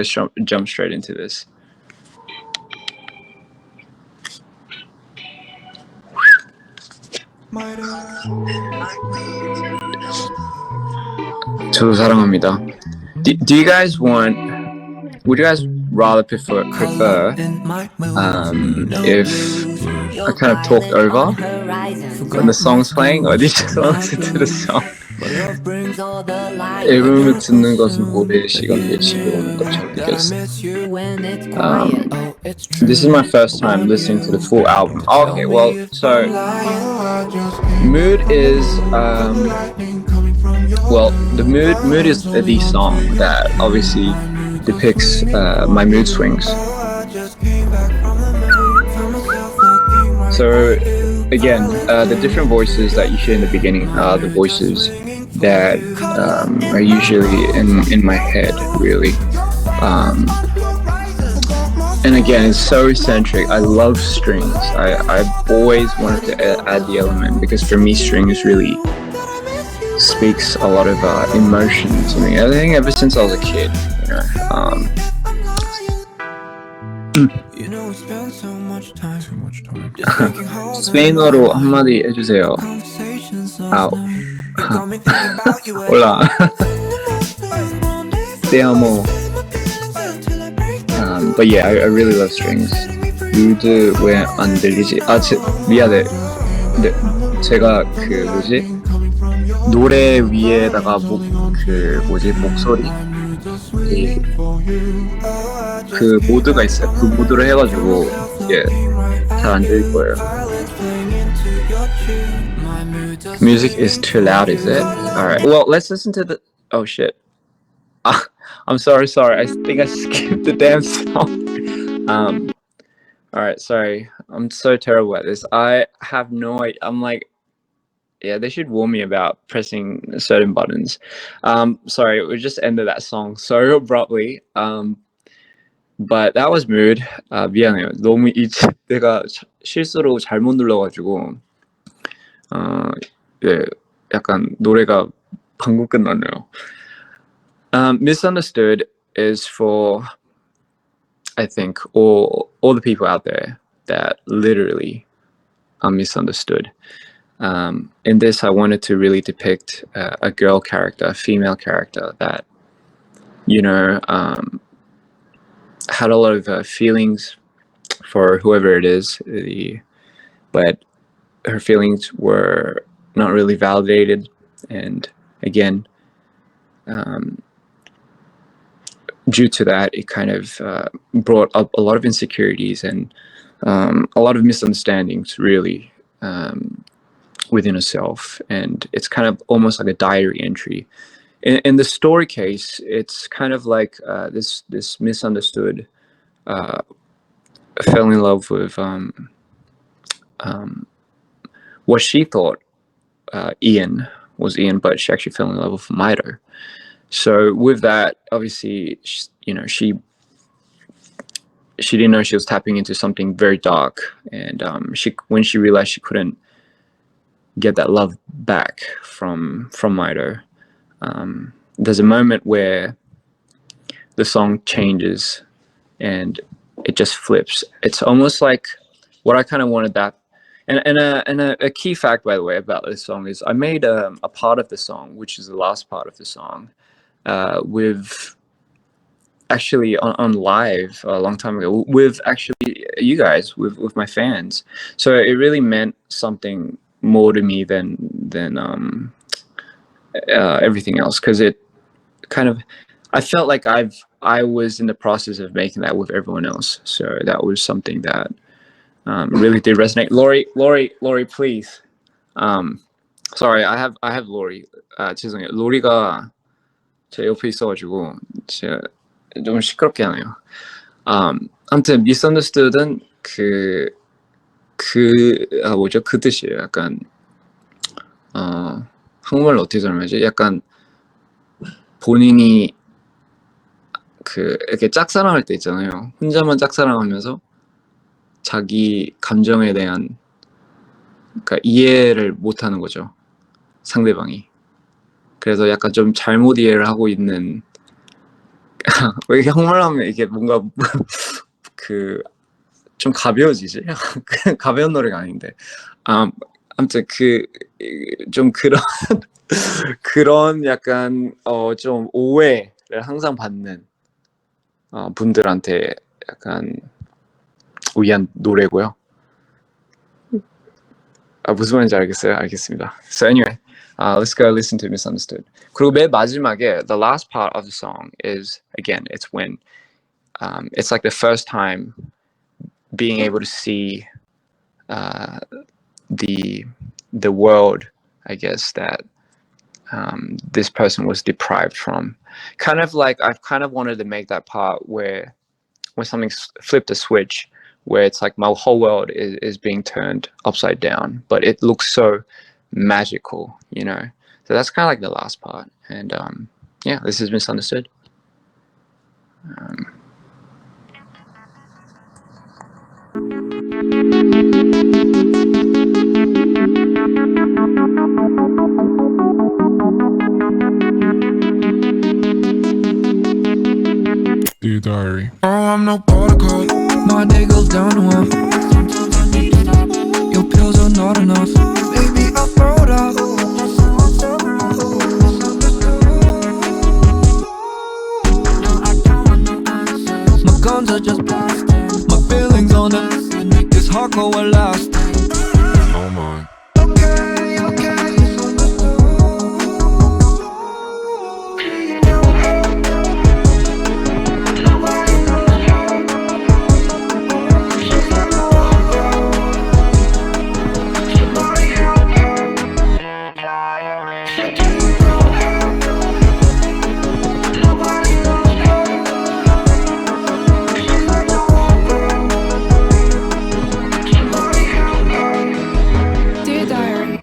Let's jump straight into this. 저도 사랑합니다. Do you guys would you guys rather prefer if I kind of talked over when the song's playing, or did you just want to listen to the song? 앨범을 듣는 것은 오랜 시간 뒤에 집에 오는 것처럼 느꼈어요. This is my first time listening to the full album. Okay, well, so Mood is well, the mood is the song that obviously depicts my mood swings. So again, the different voices that you hear in the beginning are the voices that are usually in my head, really. And again, it's so eccentric. I love strings. I've always wanted to add the element because for me, strings really speaks a lot of emotion to me. I think ever since I was a kid, you know. 스페인어로 한마디 해주세요. Hola. Te amo. But yeah, I really love strings. 루드 왜 안 들리지? 미안해. 제가 노래 위에다가 목소리 그 모드가 있어요. 그 모드로 해가지고 잘 안 들릴 거예요. Music is too loud, is it? Alright. Well, let's listen to the. Oh shit. I'm sorry. I think I skipped the damn song. Alright, sorry. I'm so terrible at this. I have no idea. I'm like, yeah, they should warn me about pressing certain buttons. Sorry, we just ended that song so abruptly. But that was Mood. 미안해요. 너무 내가 실수로 잘못 눌러가지고 약간 노래가 방금 끝났네요. Misunderstood is for, I think, all the people out there that literally are misunderstood. In this, I wanted to really depict a girl character, a female character that, had a lot of feelings for whoever it is, but her feelings were not really validated. And again, due to that, it kind of brought up a lot of insecurities and a lot of misunderstandings, really, within herself. And it's kind of almost like a diary entry. In the story case, it's kind of like this misunderstood fell in love with what she thought Ian was Ian, but she actually fell in love with MITO. So with that, obviously, she didn't know she was tapping into something very dark, and when she realized she couldn't get that love back from MITO, there's a moment where the song changes and it just flips. It's almost like what I kind of wanted that. And a key fact, by the way, about this song is I made a part of the song, which is the last part of the song, with actually on live a long time ago with actually you guys, with my fans. So it really meant something more to me than everything else, because it kind of, I felt like I was in the process of making that with everyone else. So that was something that really did resonate. Lori, please. Sorry, I have Lori. 죄송해요. 로리가 제 옆에 있어가지고 제가 좀 시끄럽게 하네요. 아무튼 misunderstood은 뭐죠? 그 뜻이에요. 약간 한국말로 어떻게 설명하지? 약간 본인이 이렇게 짝사랑할 때 있잖아요. 혼자만 짝사랑하면서 자기 감정에 대한, 그러니까 이해를 못하는 거죠, 상대방이. 그래서 약간 좀 잘못 이해를 하고 있는 왜 이렇게 한국말하면 이게 뭔가 그 좀 가벼워지지? 가벼운 노래가 아닌데. 아무튼 좀 그런 그런 약간 좀 오해를 항상 받는 분들한테 약간 위한 노래고요. 무슨 말인지 알겠어요? 알겠습니다. So anyway, let's go listen to Misunderstood. 그리고 맨 마지막에 the last part of the song is again it's when it's like the first time being able to see the world, I guess, that this person was deprived from. Kind of like I've kind of wanted to make that part where when something flipped a switch, where it's like my whole world is being turned upside down, but it looks so magical, you know. So that's kind of like the last part, and yeah, this is Misunderstood. Dear diary. Oh, I'm no protocol. My day goes down to one. Sometimes I need to stop. Your pills are not enough. Baby, I throw it out. My guns are just blasting. My feelings on them make this heart go elastic. Oh my.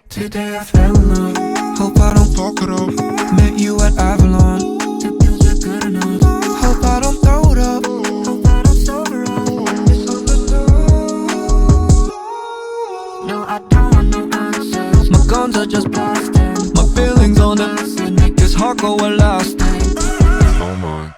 Today I fell in love. Hope I don't fuck it up. Met you at Avalon. The pills are good enough. Hope I don't throw it up. Hope I don't sober up. No, I don't want no answers. My guns are just blasting. My feelings on them make this heart go elastic. Oh my.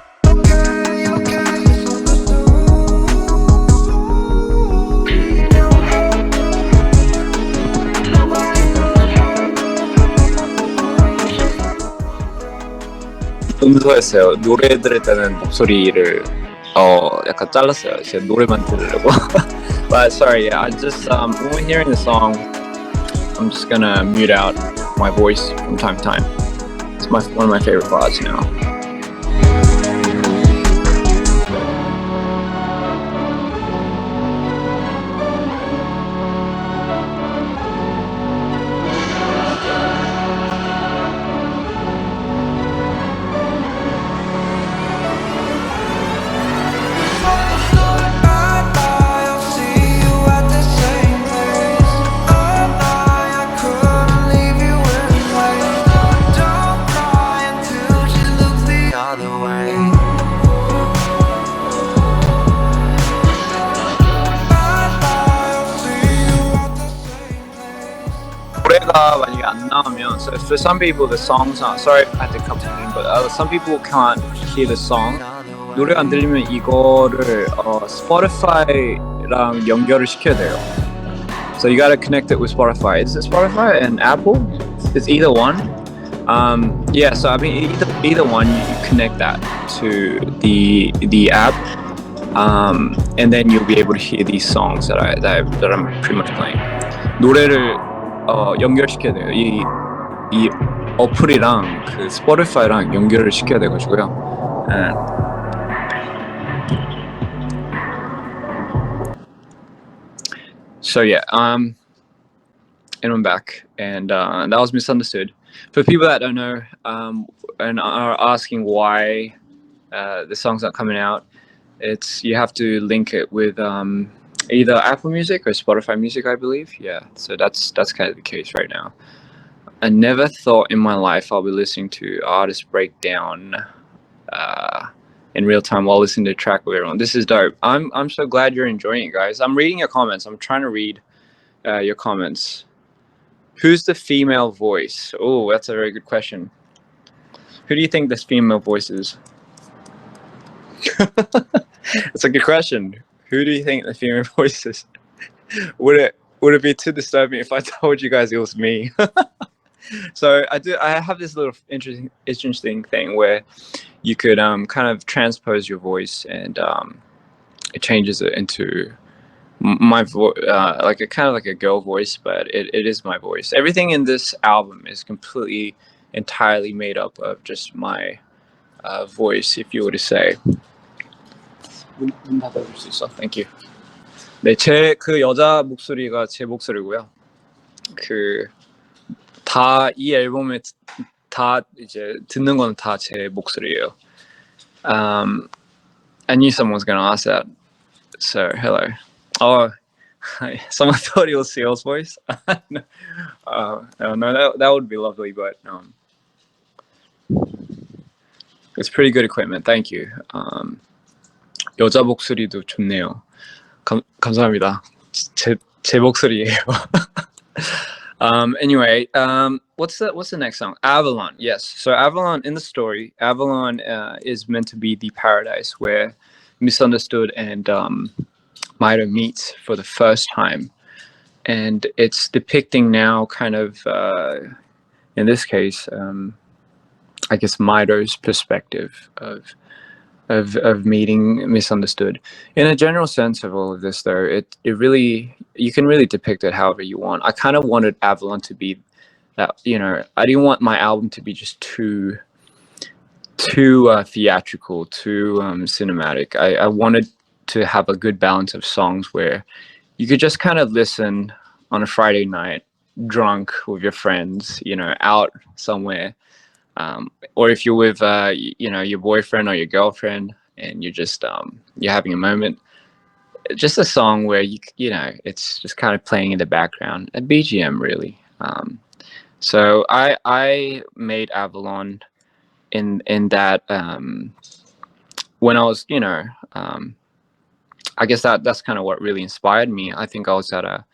음소했어요. 노래 들을 때는 목소리를 약간 잘랐어요. 제가 노래만 들으려고. But sorry, I just when hearing the song, I'm just gonna mute out my voice from time to time. It's one of my favorite parts now. 노래가 만약에 안 나오면, so for some people the songs are, sorry I had to cut in, but some people can't hear the song. 노래가 안 들리면 이거를 Spotify랑 연결을 시켜야 돼요. So you gotta connect it with Spotify. Is it Spotify and Apple? It's either one. Yeah, so I mean either one, you connect that to the app, and then you'll be able to hear these songs that I'm pretty much playing. 노래를 연결시켜야 돼요. 이 어플이랑 그 스포티파이랑 연결을 시켜야 돼가지고요. So yeah, and I'm back, and that was Misunderstood. For people that don't know and are asking why the songs aren't coming out, it's you have to link it with either Apple Music or Spotify Music, I believe. Yeah, so that's kind of the case right now. I never thought in my life I'll be listening to artists break down in real time while listening to a track with everyone. This is dope. I'm so glad you're enjoying it, guys. I'm reading your comments. I'm trying to read your comments. Who's the female voice? Oh, that's a very good question. Who do you think this female voice is? It's a good question. Who do you think the female voice is? Would it be too disturbing if I told you guys it was me? So I have this little interesting thing where you could kind of transpose your voice, and it changes it into my voice, like a kind of like a girl voice, but it is my voice. Everything in this album is completely entirely made up of just my voice, if you were to say. 문 닫아줄 수 있어? Thank you. 네, 제 그 여자 목소리가 제 목소리고요. 그 다 이 앨범에 다 이제 듣는 건 다 제 목소리예요. I knew someone was gonna ask that. So hello. Oh, someone thought it was Seal's voice. No, that would be lovely, but it's pretty good equipment. Thank you. 여자 목소리도 좋네요. 감사합니다. 제 목소리예요. Anyway, what's the next song? Avalon. Yes. So Avalon, in the story, Avalon is meant to be the paradise where Misunderstood and MITO meet for the first time, and it's depicting now kind of in this case I guess MITO's perspective of meeting Misunderstood. In a general sense of all of this, though, it really, you can really depict it however you want. I kind of wanted Avalon to be that, you know, I didn't want my album to be just too theatrical, too cinematic. I wanted to have a good balance of songs where you could just kind of listen on a Friday night, drunk with your friends, you know, out somewhere. Or if you're with, you know, your boyfriend or your girlfriend, and you're just you're having a moment, just a song where you know, it's just kind of playing in the background, a BGM really. So I made Avalon in that when I was, you know, I guess that's kind of what really inspired me. I think I was at a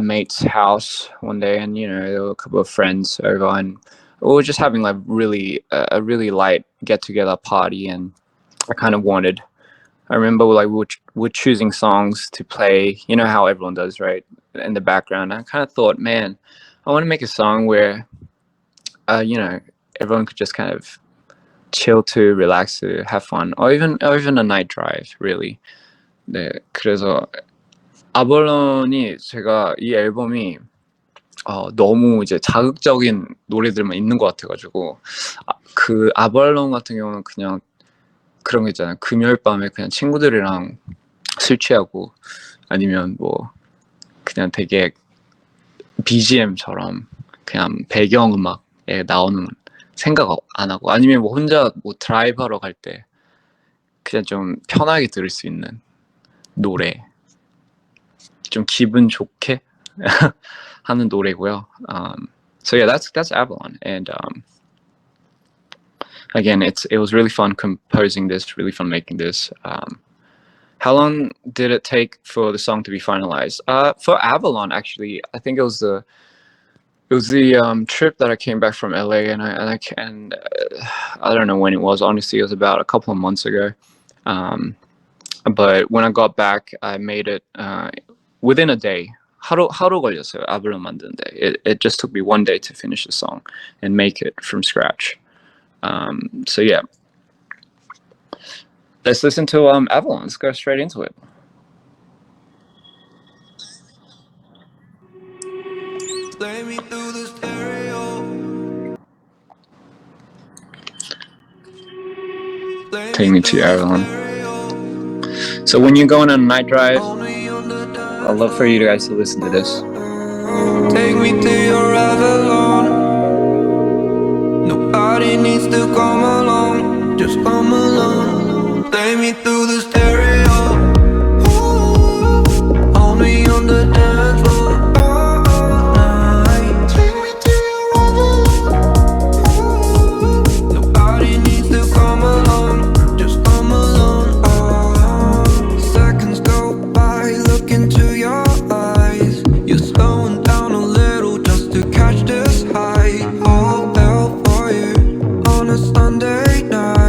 mate's house one day, and you know, there were a couple of friends over, and we were just having like a really light get together party, and I remember like we're choosing songs to play, you know how everyone does, right, in the background. I kind of thought, man, I want to make a song where you know, everyone could just kind of chill to, relax to, have fun, or even a night drive, really. 네, 그래서 아벌론이, 제가 이 앨범이 너무 이제 자극적인 노래들만 있는 것 같아가지고, 그 아벌론 같은 경우는 그냥 그런 거 있잖아요. 금요일 밤에 그냥 친구들이랑 술 취하고, 아니면 뭐 그냥 되게 BGM처럼 그냥 배경음악에 나오는, 생각 안 하고, 아니면 뭐 혼자 뭐 드라이브하러 갈 때 그냥 좀 편하게 들을 수 있는 노래, 좀 기분 좋게 하는 노래고요. So yeah, that's Avalon, and again, it was really fun composing this, really fun making this. How long did it take for the song to be finalized? For Avalon, actually, I think it was the trip that I came back from LA, and I don't know when it was. Honestly, it was about a couple of months ago. But when I got back, I made it within a day. 하루 걸렸어요. 아블론 만드는데. It just took me one day to finish the song and make it from scratch. So yeah, let's listen to Avalon. Let's go straight into it. Play me through the stereo. Take me to Avalon. So when you're going on a night drive, I'd love for you guys to listen to this. Take me to your Avalon. Nobody needs to come along, just come along. Play me through the stereo. Hold me on the dance floor. Sunday night.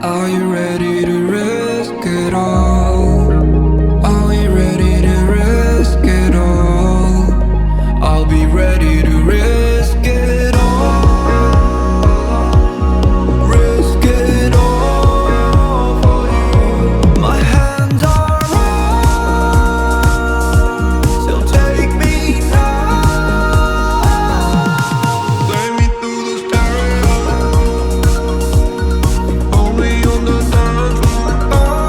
Are you ready to risk it all? Are we ready to risk it all? I'll be ready to risk it all. Risk it all for you. My hands are up, so take me now. Take me through the stereo, only on the dance floor.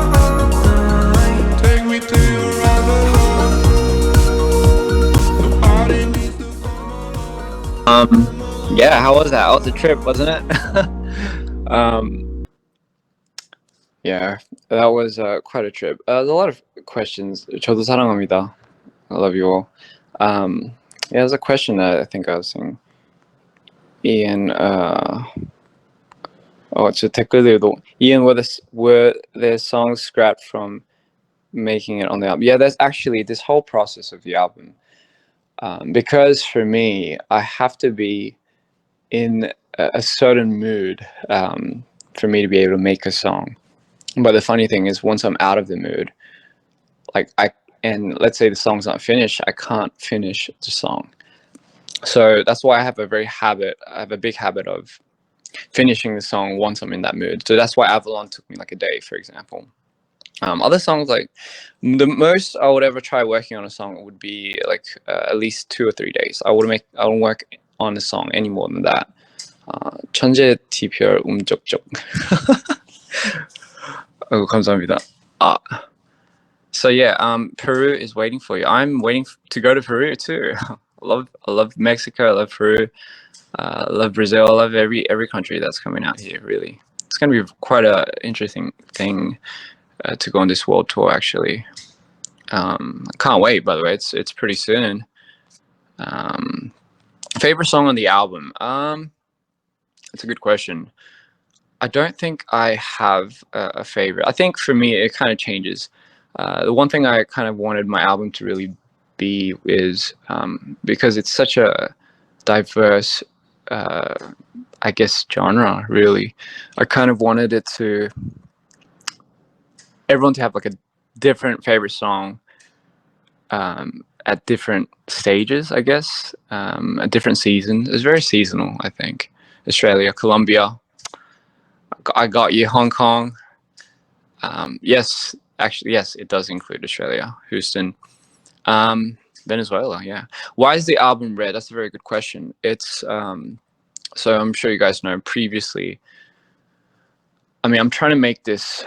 Take me to your other heart. Nobody needs to Yeah, how was that? That was a trip, wasn't it? Yeah, that was quite a trip. There's a lot of questions. 저도 사랑합니다. I love you all. Yeah, there's a question that I think I was seeing. Ian, 저 댓글들도 Ian, were their songs scrapped from making it on the album? Yeah, there's actually this whole process of the album. Because for me, I have to be in a certain mood for me to be able to make a song. But the funny thing is, once I'm out of the mood, and let's say the song's not finished, I can't finish the song. So that's why I have a big habit of finishing the song once I'm in that mood. So that's why Avalon took me like a day, for example. Other songs, like the most I would ever try working on a song would be like at least 2 or 3 days. I don't work on a song any more than that. 천재 DPR 쪽쪽. 감사합니다. So yeah, Peru is waiting for you. I'm waiting to go to Peru too. I love Mexico. I love Peru. I love Brazil. I love every country that's coming out here. Really, it's gonna be quite a interesting thing to go on this world tour. Actually, I can't wait. By the way, it's pretty soon. Favorite song on the album? That's a good question. I don't think I have a favorite. I think for me, it kind of changes. The one thing I kind of wanted my album to really be is because it's such a diverse, I guess, genre, really. I kind of wanted it to, everyone to have like a different favorite song at different stages, I guess, at different seasons. It's very seasonal, I think. Australia, Colombia, I Got You, Hong Kong. Yes, actually, yes, it does include Australia, Houston, Venezuela. Yeah. Why is the album red? That's a very good question. It's so I'm sure you guys know previously. I mean, I'm trying to make this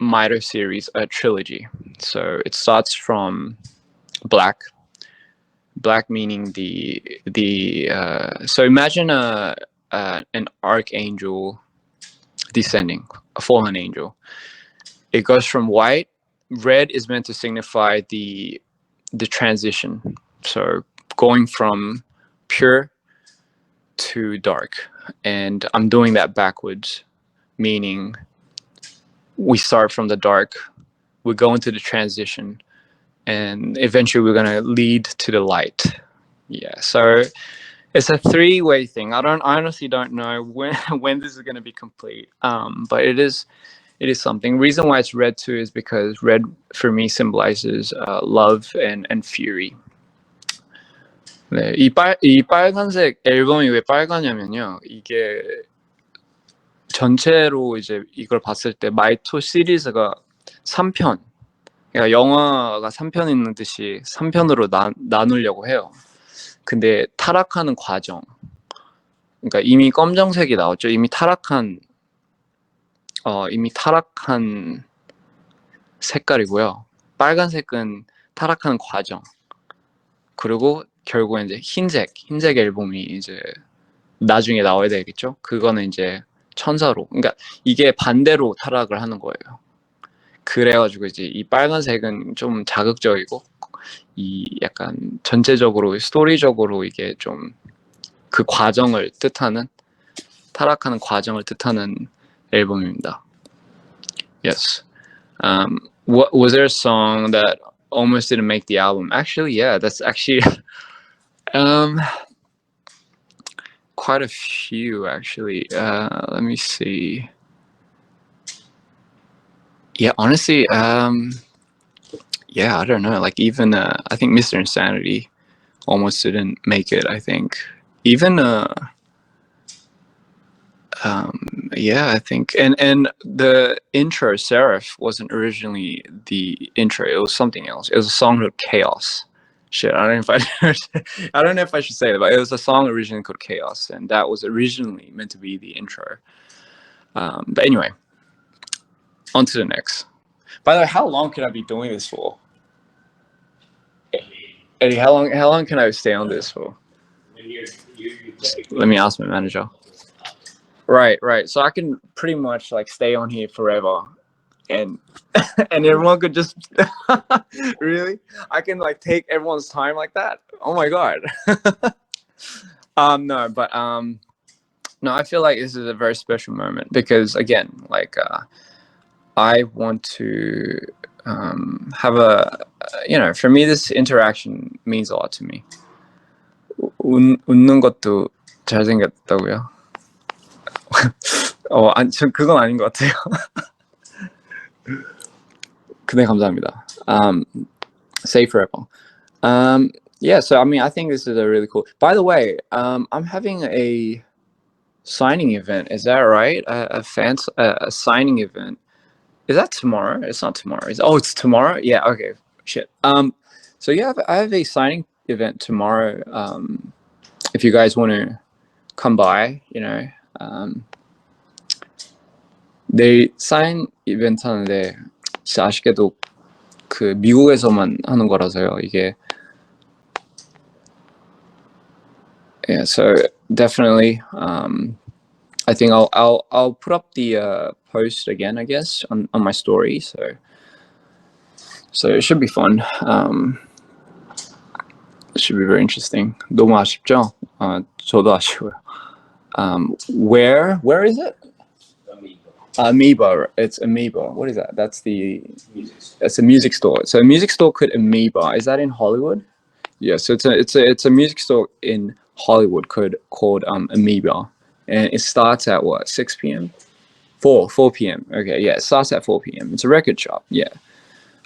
MITO series a trilogy. So it starts from black meaning so imagine an archangel descending, a fallen angel. It goes from white. Red is meant to signify the transition, so going from pure to dark, and I'm doing that backwards, meaning we start from the dark, we go into the transition, and eventually we're going to lead to the light. Yeah, so it's a 3-way thing. I honestly don't know when this is going to be complete, but it is something. Reason why it's red too is because red for me symbolizes love and fury. 네, 이 빨간색 앨범이 왜 빨가냐면요, 이게 전체로 이제 이걸 봤을 때 마이토 시리즈가 3편, 그러니까 영화가 3편 있는 듯이 3편으로 나누려고 해요. 근데 타락하는 과정, 그러니까 이미 검정색이 나왔죠. 이미 타락한 색깔이고요. 빨간색은 타락하는 과정. 그리고 결국엔 이제 흰색 앨범이 이제 나중에 나와야 되겠죠. 그거는 이제 천사로. 그러니까 이게 반대로 타락을 하는 거예요. 그래가지고 이제 이 빨간색은 좀 자극적이고, 이 약간 전체적으로 스토리적으로 이게 좀 그 과정을 뜻하는, 타락하는 과정을 뜻하는 앨범입니다. Yes. What was there a song that almost didn't make the album? Actually, yeah, that's actually quite a few actually. Let me see. Yeah, honestly, yeah, I don't know. Like even I think Mr. Insanity almost didn't make it. I think even yeah, I think and the intro Seraph wasn't originally the intro. It was something else. It was a song called Chaos. Shit, I don't know if I don't know if I should say that, but it was a song originally called Chaos, and that was originally meant to be the intro. But anyway, on to the next. By the way, how long can I be doing this for? Eddie, how long can I stay on this for? Let me ask my manager. Right, right. So I can pretty much like stay on here forever, and and everyone could just really. I can like take everyone's time like that. Oh my god. No, but no. I feel like this is a very special moment because again, like I want to have a for me this interaction means a lot to me. 웃는 것도 잘생겼다고요? 아니, 저 그건 아닌 것 같아요. 근데 감사합니다. Say forever. Yeah, so I mean, I think this is a really cool. By the way, I'm having a signing event. Is that right? A signing event. Is that tomorrow? It's not tomorrow. It's tomorrow. Yeah. Okay. Shit. So yeah, I have a signing event tomorrow. If you guys want to come by, 내일 사인 이벤트 하는데 진짜 아쉽게도 그 미국에서만 하는 거라서요. 이게 yeah, so definitely I think I'll put up the post again, I guess, on my story. So it should be fun. It should be very interesting. 너무 아쉽죠? 저도 아쉬워요. Where is it? Amoeba. It's Amoeba. What is that? That's a music store. So a music store called Amoeba. Is that in Hollywood? Yeah. So it's a music store in Hollywood called Amoeba, and it starts at what 6 p.m. 4 p.m. Okay. Yeah. It starts at 4 p.m. It's a record shop. Yeah.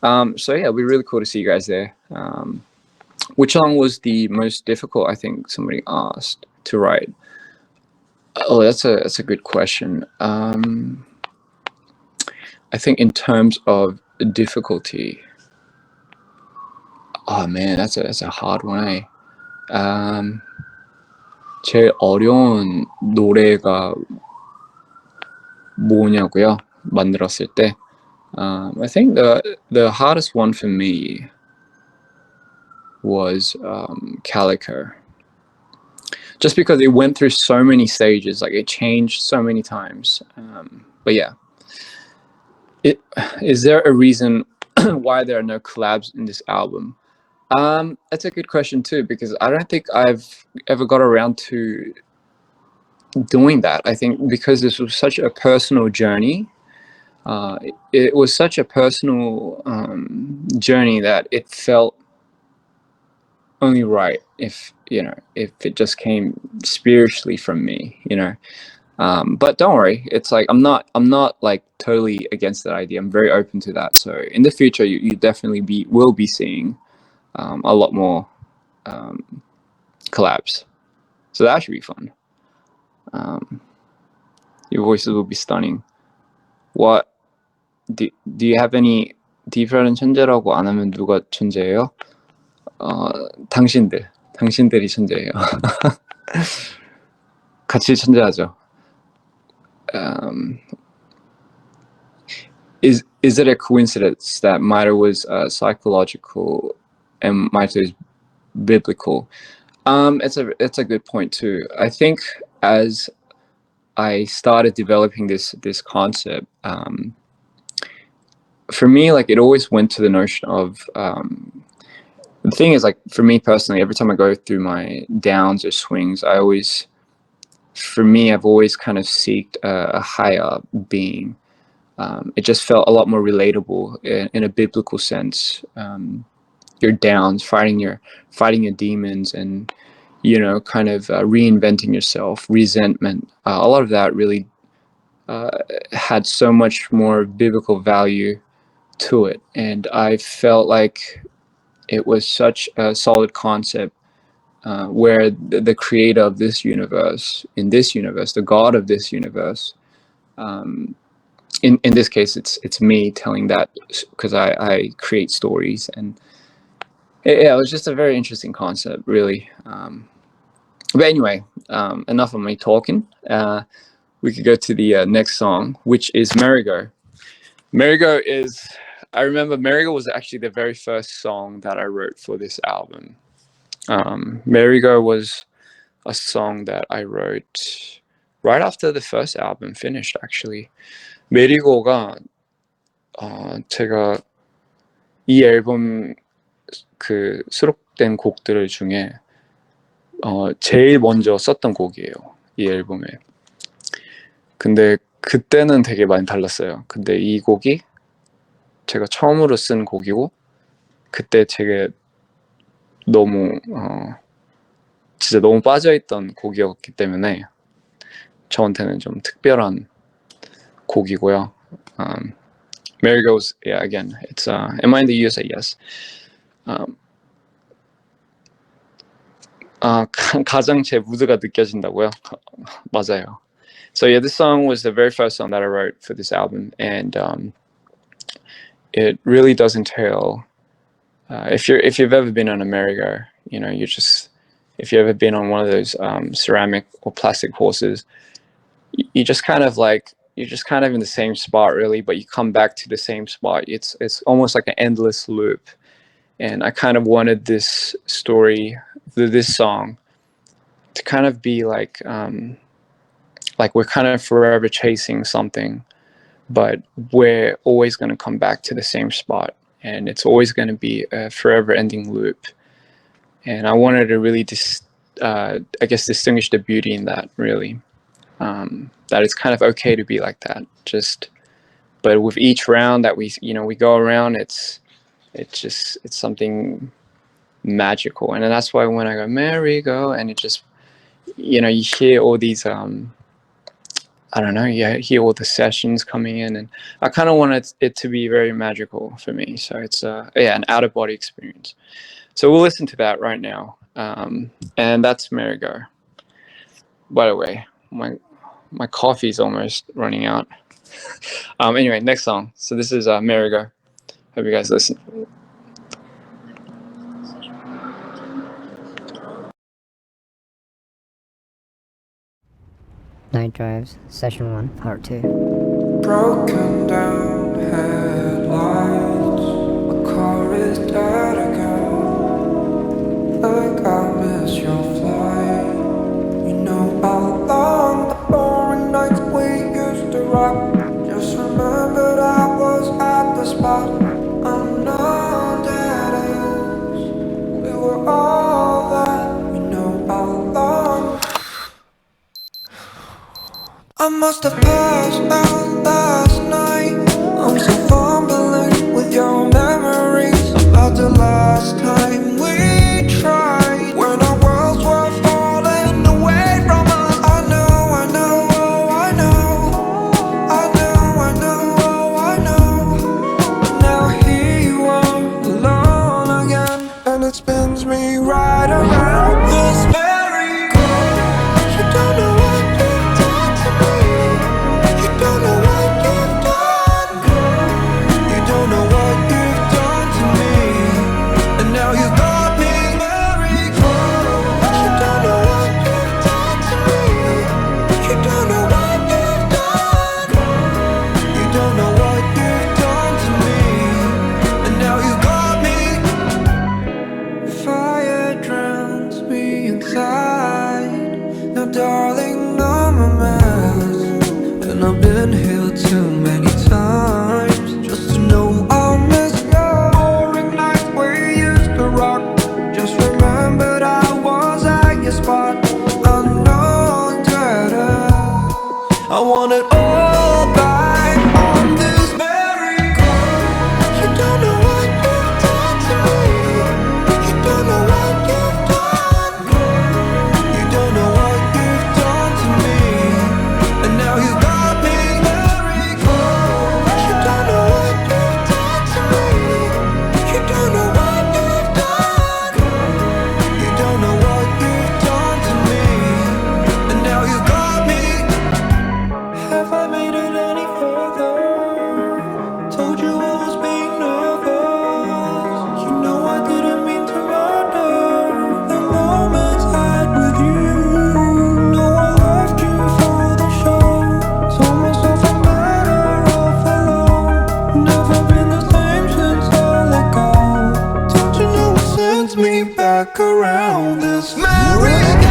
So yeah, it'll be really cool to see you guys there. Which song was the most difficult? I think somebody asked to write. Oh, that's a good question. I think in terms of difficulty, oh man, that's a hard one. 제일 어려운 노래가 뭐냐고요? 만들었을 때, I think the hardest one for me was Calico. Just because it went through so many stages, like it changed so many times. But yeah. Is there a reason why there are no collabs in this album? That's a good question too, because I don't think I've ever got around to doing that. I think because this was such a personal journey, it was such a personal journey that it felt only right if it just came spiritually from me, but don't worry, it's like I'm not like totally against that idea. I'm very open to that. So in the future, you definitely will be seeing a lot more collabs. So that should be fun. Your voices will be stunning. What do you have any DPR은 천재라고 안 하면 누가 천재예요? 당신들이 천재예요. 같이 천재하죠. Is it a coincidence that MITO was psychological and MITO is biblical? It's a good point too. I think as I started developing this concept, for me, like it always went to the notion of the thing is, like, for me personally, every time I go through my downs or swings, I've always kind of seeked a higher being. It just felt a lot more relatable in a biblical sense. Your downs, fighting your demons, and kind of reinventing yourself, resentment. A lot of that really had so much more biblical value to it, and I felt like it was such a solid concept, where the creator of this universe, the God of this universe, in this case, it's me telling that, because I create stories, and it was just a very interesting concept, really. But anyway, enough of me talking. We could go to the next song, which is Merry-Go. Merry-Go is, I remember Merry-Go was actually the very first song that I wrote for this album. Merry-Go was a song that I wrote right after the first album finished, actually. 메리고가 제가 이 앨범 그 수록된 곡들 중에 제일 먼저 썼던 곡이에요, 이 앨범에. 근데 그때는 되게 많이 달랐어요. 근데 이 곡이 제가 처음으로 쓴 곡이고, 그때 제가 너무 진짜 너무 빠져있던 곡이었기 때문에 저한테는 좀 특별한 곡이고요. Merry-Go's, yeah, again, it's am I in the USA? Yes. 가장 제 무드가 느껴진다고요? 맞아요. So yeah, this song was the very first song that I wrote for this album, and it really does entail, if you've ever been on a merry-go, you know, if you've ever been on one of those ceramic or plastic horses, you're just kind of in the same spot, really, but you come back to the same spot. It's almost like an endless loop, and I kind of wanted this story, this song, to kind of be like we're kind of forever chasing something, but we're always going to come back to the same spot, and it's always going to be a forever ending loop. And I wanted to really distinguish the beauty in that, really. That it's kind of okay to be like that, but with each round that we go around, it's something magical. And that's why when I go merry-go, and it just, you hear all these I don't know, you hear all the sessions coming in, and I kind of wanted it to be very magical for me. So it's an out-of-body experience. So we'll listen to that right now, and that's Merry-Go. By the way, my coffee's almost running out. Anyway, next song. So this is Merry-Go. Hope you guys listen. Night Drives, Session 1, Part 2. Broken down headlights, my car is dead again. Like I miss your flight. You know how long the boring nights we used to rock. Just remembered I was at the spot. Unknown dead ends. We were all that. You know how long. I must have passed out last night. I'm still fumbling with your memories about the last time we tried, when our worlds were falling away from us. I know, oh, I know. But now here you are, alone again, and it spins me right around this merry-go. You don't know what you've done to me. You don't know told you I was being nervous. You know I didn't mean to murder the moments I had with you. No, I left you for the show. Told myself I'm better off alone. Never been the same since I let go. Don't you know it sends me back around this merry-go-round?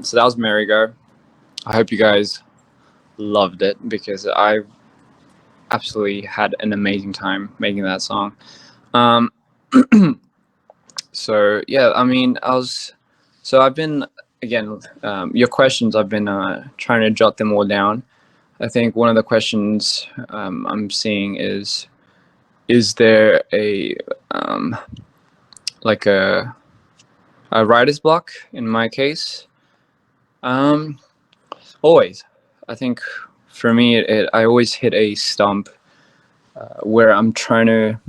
So that was Merry-Go. I hope you guys loved it because I absolutely had an amazing time making that song. So yeah, I mean, I've been, again, your questions, I've been trying to jot them all down. I think one of the questions I'm seeing is there a like a writer's block in my case? Always. I think for me, I always hit a stump where I'm trying to,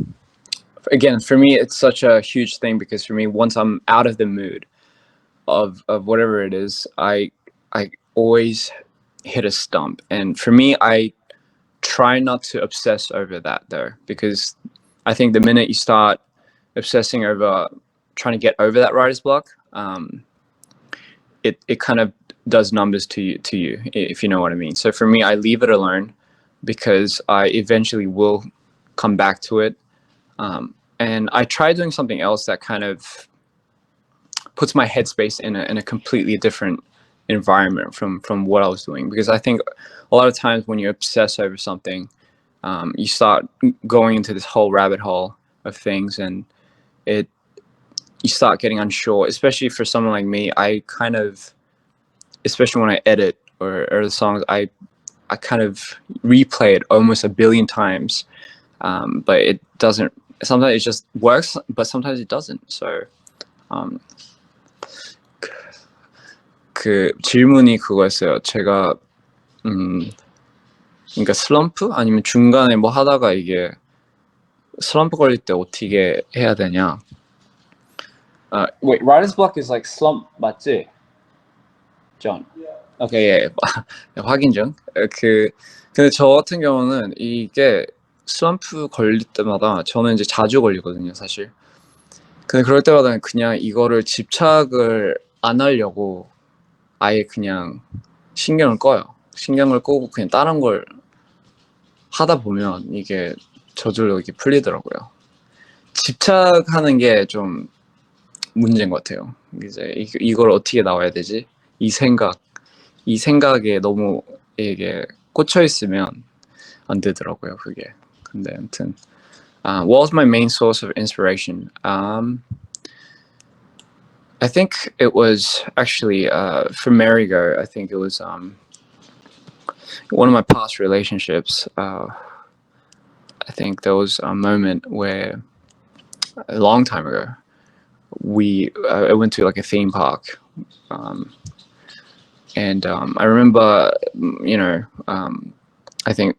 again, for me, it's such a huge thing because for me, once I'm out of the mood of whatever it is, I always hit a stump. And for me, I try not to obsess over that though, because I think the minute you start obsessing over trying to get over that writer's block, it kind of does numbers to you, if you know what I mean. So for me, I leave it alone because I eventually will come back to it. And I try doing something else that kind of puts my headspace in a completely different environment from what I was doing, because I think a lot of times when you obsess over something, you start going into this whole rabbit hole of things, and you start getting unsure, especially for someone like me. I kind of, especially when I edit or the songs, I kind of replay it almost a billion times, but it doesn't, sometimes it just works, but sometimes it doesn't. So 그 질문이 그거였어요. 제가 그러니까 슬럼프 아니면 중간에 뭐 하다가 이게 슬럼프 걸릴 때 어떻게 해야 되냐? Wait, writer's block is like slump 맞지? John. Okay, yeah. 확인 중. 근데 저 같은 경우는 이게 슬럼프 걸릴 때마다 저는 이제 자주 걸리거든요, 사실. 근데 그럴 때마다 그냥 이거를 집착을 안 하려고 아예 그냥 신경을 꺼요. 신경을 끄고 그냥 다른 걸 하다 보면 이게 저절로 이렇게 풀리더라고요. 집착하는 게 좀 문제인 것 같아요. 이제 이걸 어떻게 나와야 되지? 이 생각에 너무 이게 꽂혀 있으면 안 되더라고요, 그게. 근데 아무튼, what was my main source of inspiration? I think it was actually for Merry-Go. I think it was one of my past relationships. I think there was a moment where a long time ago I went to like a theme park, and I remember, I think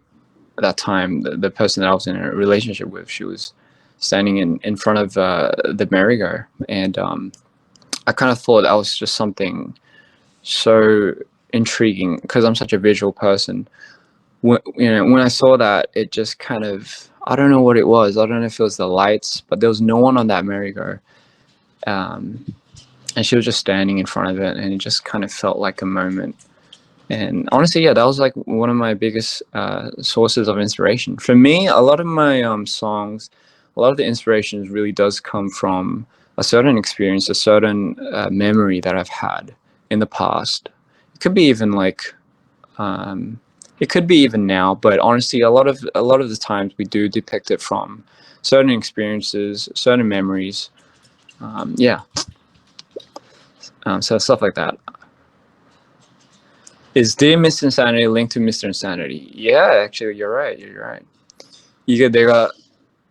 at that time the person that I was in a relationship with, she was standing in front of the Merry-Go, and I kind of thought that was just something so intriguing because I'm such a visual person. When I saw that, it just kind of, I don't know what it was. I don't know if it was the lights, but there was no one on that Merry-Go. And she was just standing in front of it, and it just kind of felt like a moment. And honestly, yeah, that was like one of my biggest sources of inspiration. For me, a lot of my songs, a lot of the inspirations really does come from a certain experience, a certain memory that I've had in the past. It could be even like, it could be even now, but honestly, a lot of the times we do depict it from certain experiences, certain memories. Yeah. So stuff like that. Is Dear Mr. Insanity linked to Mr. Insanity? Yeah, actually, you're right. 이게 내가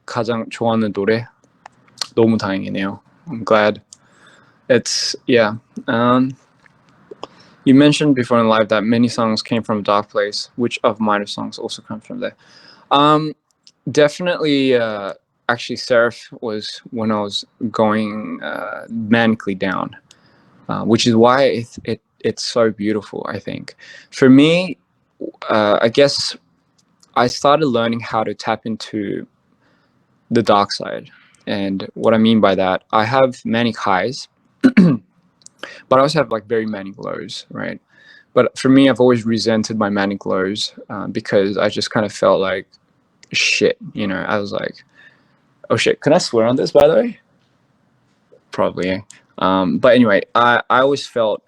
가장 좋아하는 노래. 너무 다행이네요. I'm glad it's yeah. You mentioned before in live that many songs came from a dark place. Which of MITO songs also come from there? Definitely. Actually, Seraph was when I was going manically down, which is why it's so beautiful. I think for me, I guess I started learning how to tap into the dark side, and what I mean by that, I have manic highs, but I also have like very manic lows, right? But for me, I've always resented my manic lows because I just kind of felt like shit. You know, I was like, oh shit. Can I swear on this, by the way? Probably. But anyway, I always felt,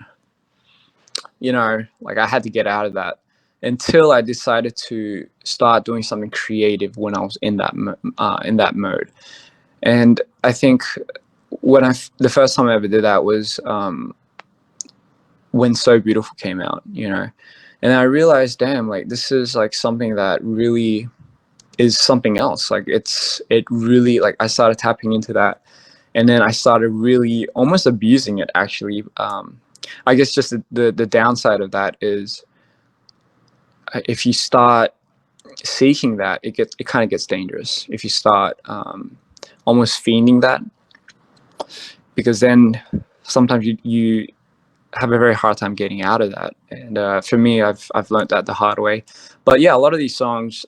you know, like I had to get out of that until I decided to start doing something creative when I was in that mode. And I think when the first time I ever did that was when So Beautiful came out, you know, and I realized, damn, like this is like something that really is something else. Like it really, like I started tapping into that, and then I started really almost abusing it actually. I guess just the downside of that is if you start seeking that, it kind of gets dangerous if you start almost fiending that, because then sometimes you have a very hard time getting out of that. And for me, I've learned that the hard way. But yeah, a lot of these songs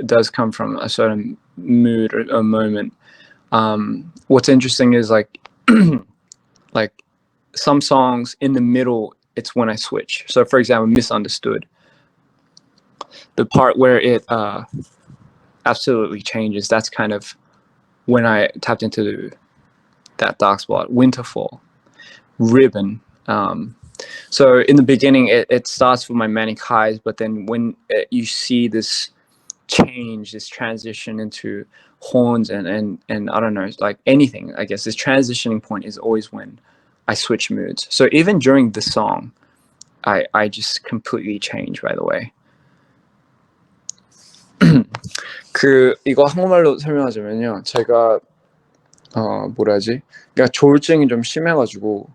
does come from a certain mood or a moment. What's interesting is like like some songs in the middle, it's when I switch. So for example, Misunderstood, the part where it absolutely changes, that's kind of when I tapped into that dark spot. Winterfall, Ribbon. So in the beginning, it starts with my manic highs, but then when you see this change, this transition into horns and I don't know, like anything, I guess this transitioning point is always when I switch moods. So even during the song, I just completely change, by the way. 이거 한국말로 설명하자면요, 제가 뭐라지? 그러니까 조울증이 좀 심해가지고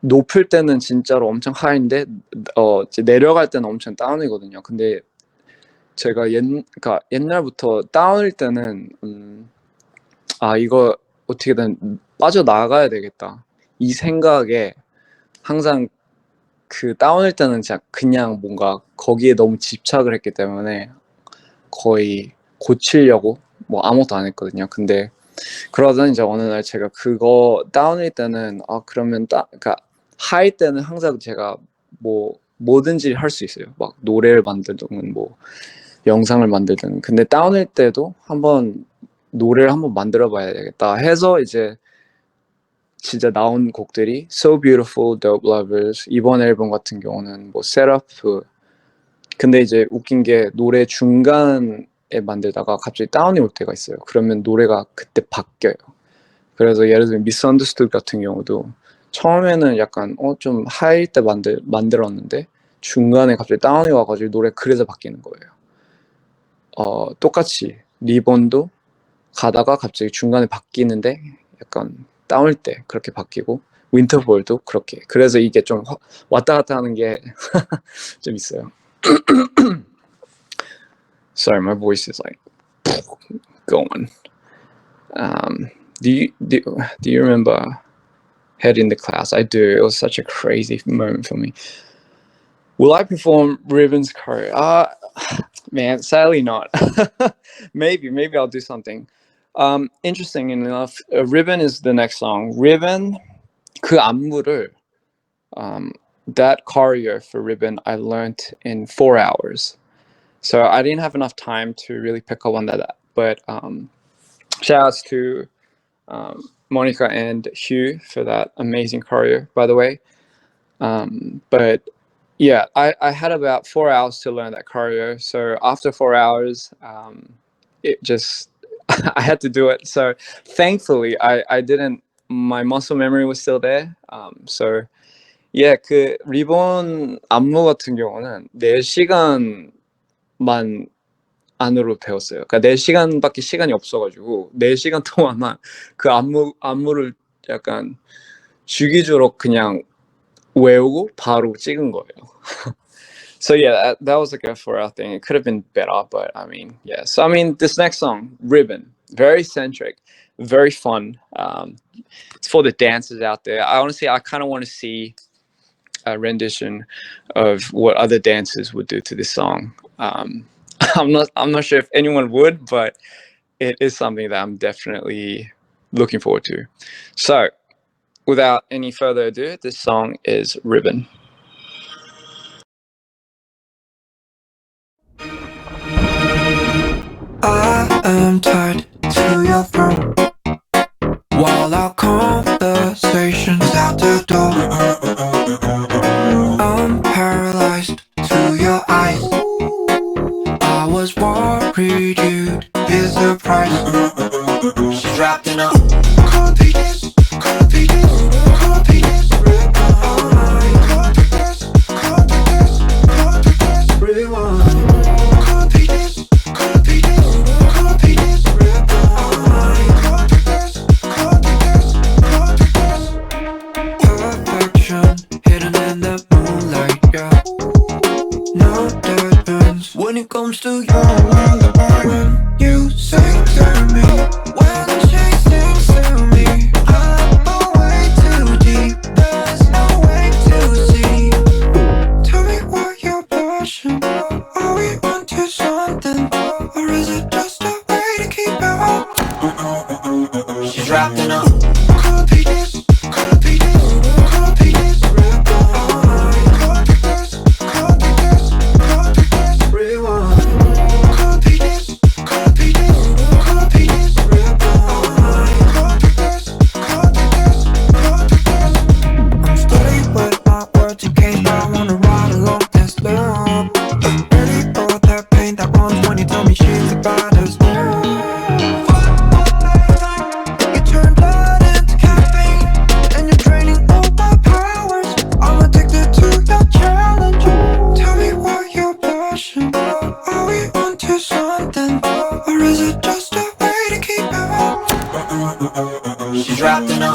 높을 때는 진짜로 엄청 하이인데 이제 내려갈 때는 엄청 다운이거든요. 근데 제가 그러니까 옛날부터 다운일 때는 이거 어떻게든 빠져나가야 되겠다, 이 생각에 항상 그 다운일 때는 그냥 뭔가 거기에 너무 집착을 했기 때문에 거의 고치려고 뭐 아무것도 안 했거든요. 근데 그러던 이제 어느 날 제가 그거 다운일 때는 그러면 그러니까 하이 때는 항상 제가 뭐 뭐든지 할 수 있어요. 막 노래를 만들든 뭐 영상을 만들든. 근데 다운일 때도 한번 노래를 한번 만들어 봐야 되겠다 해서 이제 진짜 나온 곡들이 So Beautiful, Dope Lovers, 이번 앨범 같은 경우는 뭐 Seraph. 근데 이제 웃긴 게 노래 중간에 만들다가 갑자기 다운이 올 때가 있어요. 그러면 노래가 그때 바뀌어요. 그래서 예를 들면 Misunderstood 같은 경우도 처음에는 약간 좀 하이일 때 만들었는데 중간에 갑자기 다운이 와가지고 노래 그래서 바뀌는 거예요. 똑같이 리본도 가다가 갑자기 중간에 바뀌는데 약간 다운일 때 그렇게 바뀌고, 윈터볼도 그렇게. 그래서 이게 좀 왔다 갔다 하는 게 좀 있어요. Sorry, my voice is like going. Do you remember heading the class? I do. It was such a crazy moment for me. Will I perform Ribbon's choreo? Man, sadly not. maybe I'll do something. Interesting enough, Ribbon is the next song. Ribbon, 그 안무를, that choreo for Ribbon I learned in 4 hours. So I didn't have enough time to really pick up on that. But shout outs to Monica and Hugh for that amazing choreo, by the way. But yeah, I had about 4 hours to learn that choreo. So after 4 hours, it just I had to do it. So thankfully, I didn't. My muscle memory was still there. So yeah, 그 리본 안무 같은 경우는 4시간만 안으로 배웠어요. 그러니까 4시간밖에 시간이 없어가지고 4시간 동안만 그 안무를 약간 주기적으로 그냥 외우고 바로 찍은 거예요. So yeah, that was like a 4-hour thing. It could have been better, but I mean, yeah. So I mean, this next song, Ribbon, very centric, very fun. It's for the dancers out there. I kind of want to see a rendition of what other dancers would do to this song. I'm not sure if anyone would, but it is something that I'm definitely looking forward to. So, without any further ado, this song is Ribbon. I am tied to your throne while our conversation's out the door. I'm paralyzed to your eyes. I was worried you'd pay the price. She's wrapped in a confidence, confidence, confidence. Oh my confidence, confidence, confidence. Rewind. Confidence, confidence, confidence. Oh my confidence, confidence, confidence. Perfection hidden in the moonlight, yeah. No difference when it comes to you. When you sing to me, when she sings to me, I'm way too deep. There's no way to see. Tell me what your passion. Are we onto something, or is it just a way to keep out? She's wrapped in a confidence, confidence, confidence. Oh my confidence, confidence, confidence. Rewind. Confidence, confidence, confidence. Oh my confidence, confidence, confidence. I'm steady with my words in case I wanna ride along this loop. I'm ready for that pain that runs when you tell me she's about us. You turn blood into caffeine, and you're draining all my powers. I'm addicted to your challenge. Tell me what your passion. Are we onto something, or is it just a way to keep out? She's wrapped in a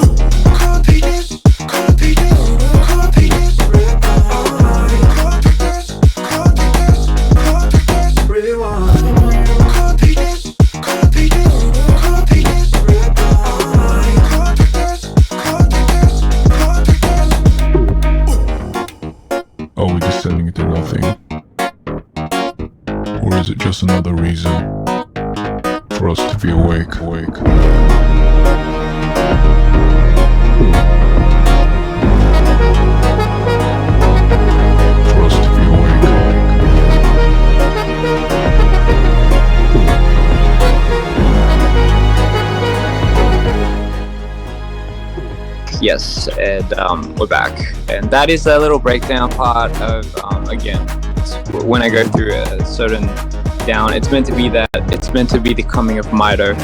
confidence, confidence, confidence. Oh my confidence, confidence, confidence. Rewind. Confidence, confidence, confidence. Oh my confidence, confidence, confidence. Are we descending into nothing? Or is it just another reason for us to be awake? For us to be awake. Yes, and we're back. And that is a little breakdown part of, again, when I go through a certain down, it's meant to be the coming of MITO,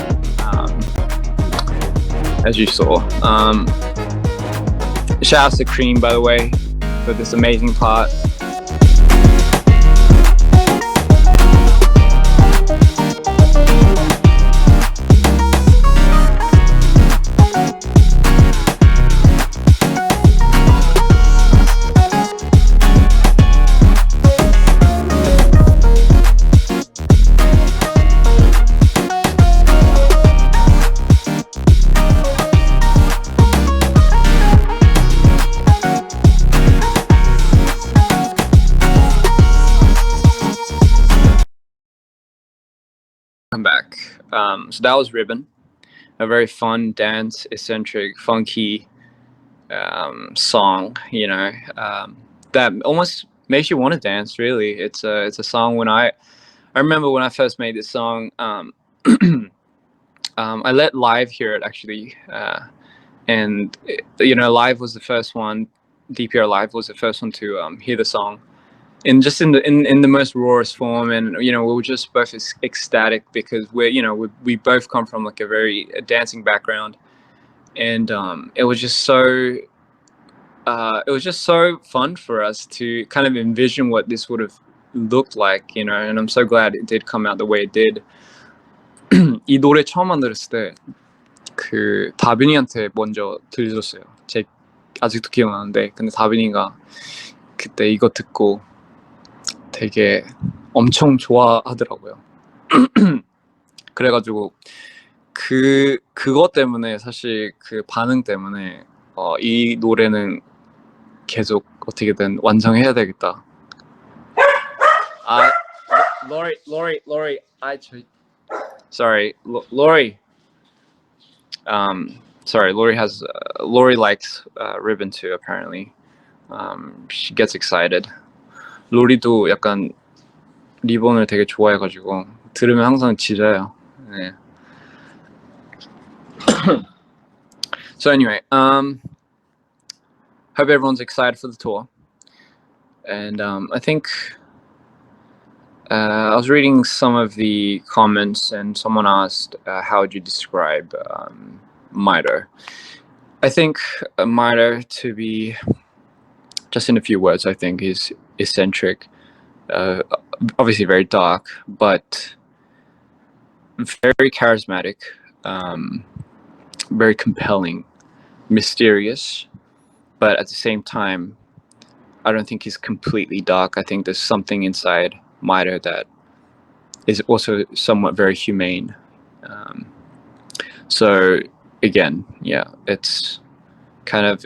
as you saw. Shout out to Cream, by the way, for this amazing part. Come back. So that was Ribbon, a very fun, dance, eccentric, funky song. That almost makes you want to dance. Really, it's a song. When I remember when I first made this song, I let Live hear it actually, and Live was the first one. DPR Live was the first one to hear the song. And just in the most rawest form, and we were just both ecstatic because we both come from like a dancing background, and it was just so fun for us to kind of envision what this would have looked like, and I'm so glad it did come out the way it did. 이 노래 처음 만들었을 때 그 다빈이한테 먼저 들려줬어요. 제 아직도 기억나는데 근데 다빈이가 그때 이거 듣고 되게 엄청 좋아하더라고요. 그래가지고 그것 때문에 사실 그 반응 때문에 이 노래는 계속 어떻게든 완성해야 되겠다. 아, Lori, sorry, Lori. Sorry, Lori likes ribbon too. Apparently, she gets excited. 로리도 약간 리본을 되게 좋아해가지고 들으면 항상 짖어요. 네. So anyway, hope everyone's excited for the tour. And I think I was reading some of the comments, and someone asked, "How would you describe MITO?" I think MITO, to be just in a few words, I think is eccentric, obviously very dark, but very charismatic, very compelling, mysterious, but at the same time, I don't think he's completely dark. I think there's something inside MITO that is also somewhat very humane. So again, yeah, it's kind of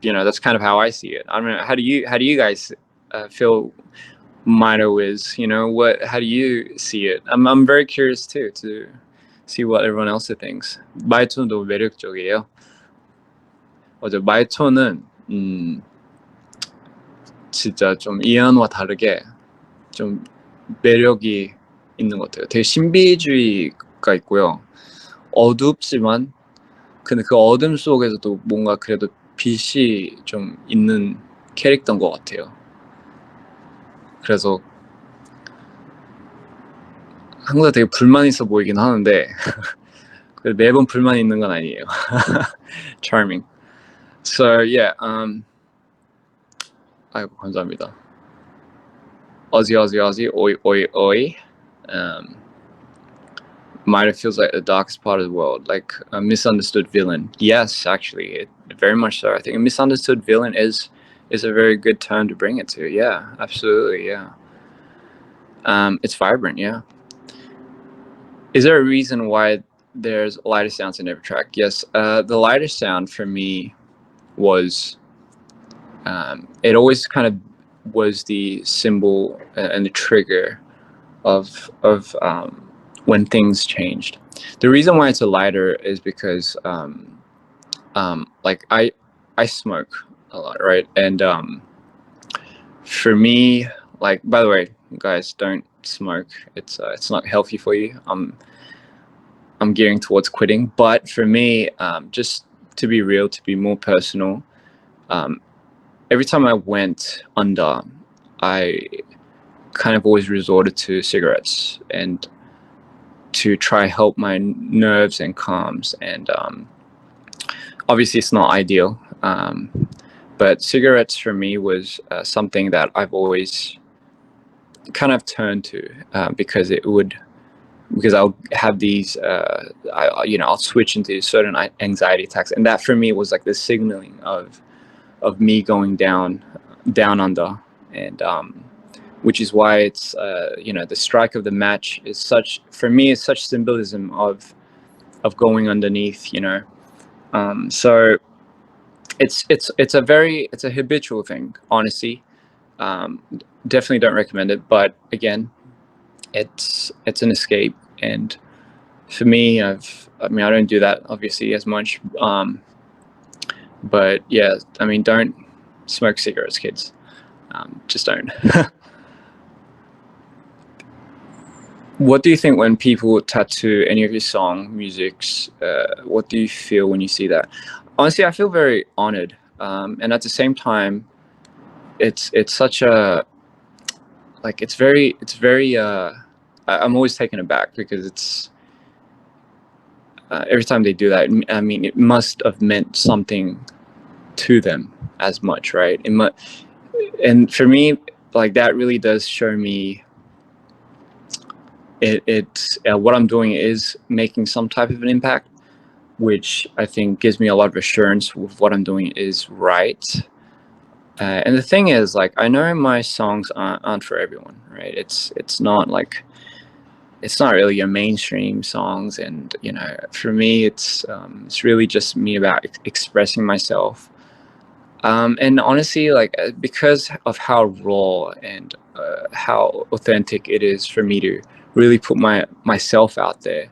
that's kind of how I see it. I don't know, how do you guys feel MITO is? How do you see it? I'm very curious too to see what everyone else thinks. 마이토도 매력적이에요. 맞아, 마이토는 진짜 좀 이현과 다르게 좀 매력이 있는 것 같아요. 되게 신비주의가 있고요. 어둡지만 근데 그 어둠 속에서도 뭔가 그래도 빛이 좀 있는 캐릭터인 것 같아요. 그래서 항상 되게 불만 있어 보이긴 하는데 매번 불만 있는 건 아니에요. Charming. So yeah, 아이고 감사합니다. Aussie, oi. MITO feels like the darkest part of the world, like a misunderstood villain. Yes, actually, very much so. I think a misunderstood villain is a very good term to bring it to. Yeah, absolutely. Yeah. It's vibrant. Yeah. Is there a reason why there's lighter sounds in every track? Yes. The lighter sound for me was it always kind of was the symbol and the trigger of when things changed. The reason why it's a lighter is because like I smoke a lot, right? And for me, like, by the way, guys, don't smoke. It's not healthy for you. I'm gearing towards quitting, but for me, just to be real, to be more personal, every time I went under, I kind of always resorted to cigarettes and to try help my nerves and calms. And obviously it's not ideal, but cigarettes for me was something that I've always kind of turned to because I'll have these I'll switch into certain anxiety attacks, and that for me was like the signaling of me going down under. And which is why it's the strike of the match is such, for me, is such symbolism of going underneath, so it's a habitual thing, honestly. Definitely don't recommend it, but again, it's an escape. And for me, I don't do that obviously as much, but yeah, I mean, don't smoke cigarettes, kids. Just don't. What do you think when people tattoo any of your song musics? What do you feel when you see that? Honestly, I feel very honored, and at the same time, it's such a, like, it's very I'm always taken aback because it's every time they do that, I mean, it must have meant something to them as much, right? And for me, like, that really does show me it's what I'm doing is making some type of an impact. which I think gives me a lot of assurance with what I'm doing is right. And the thing is, like, I know my songs aren't for everyone, right? It's not like, it's not really your mainstream songs, and you know, for me, it's really just me about expressing myself. And honestly, like, because of how raw and how authentic it is for me to really put myself out there,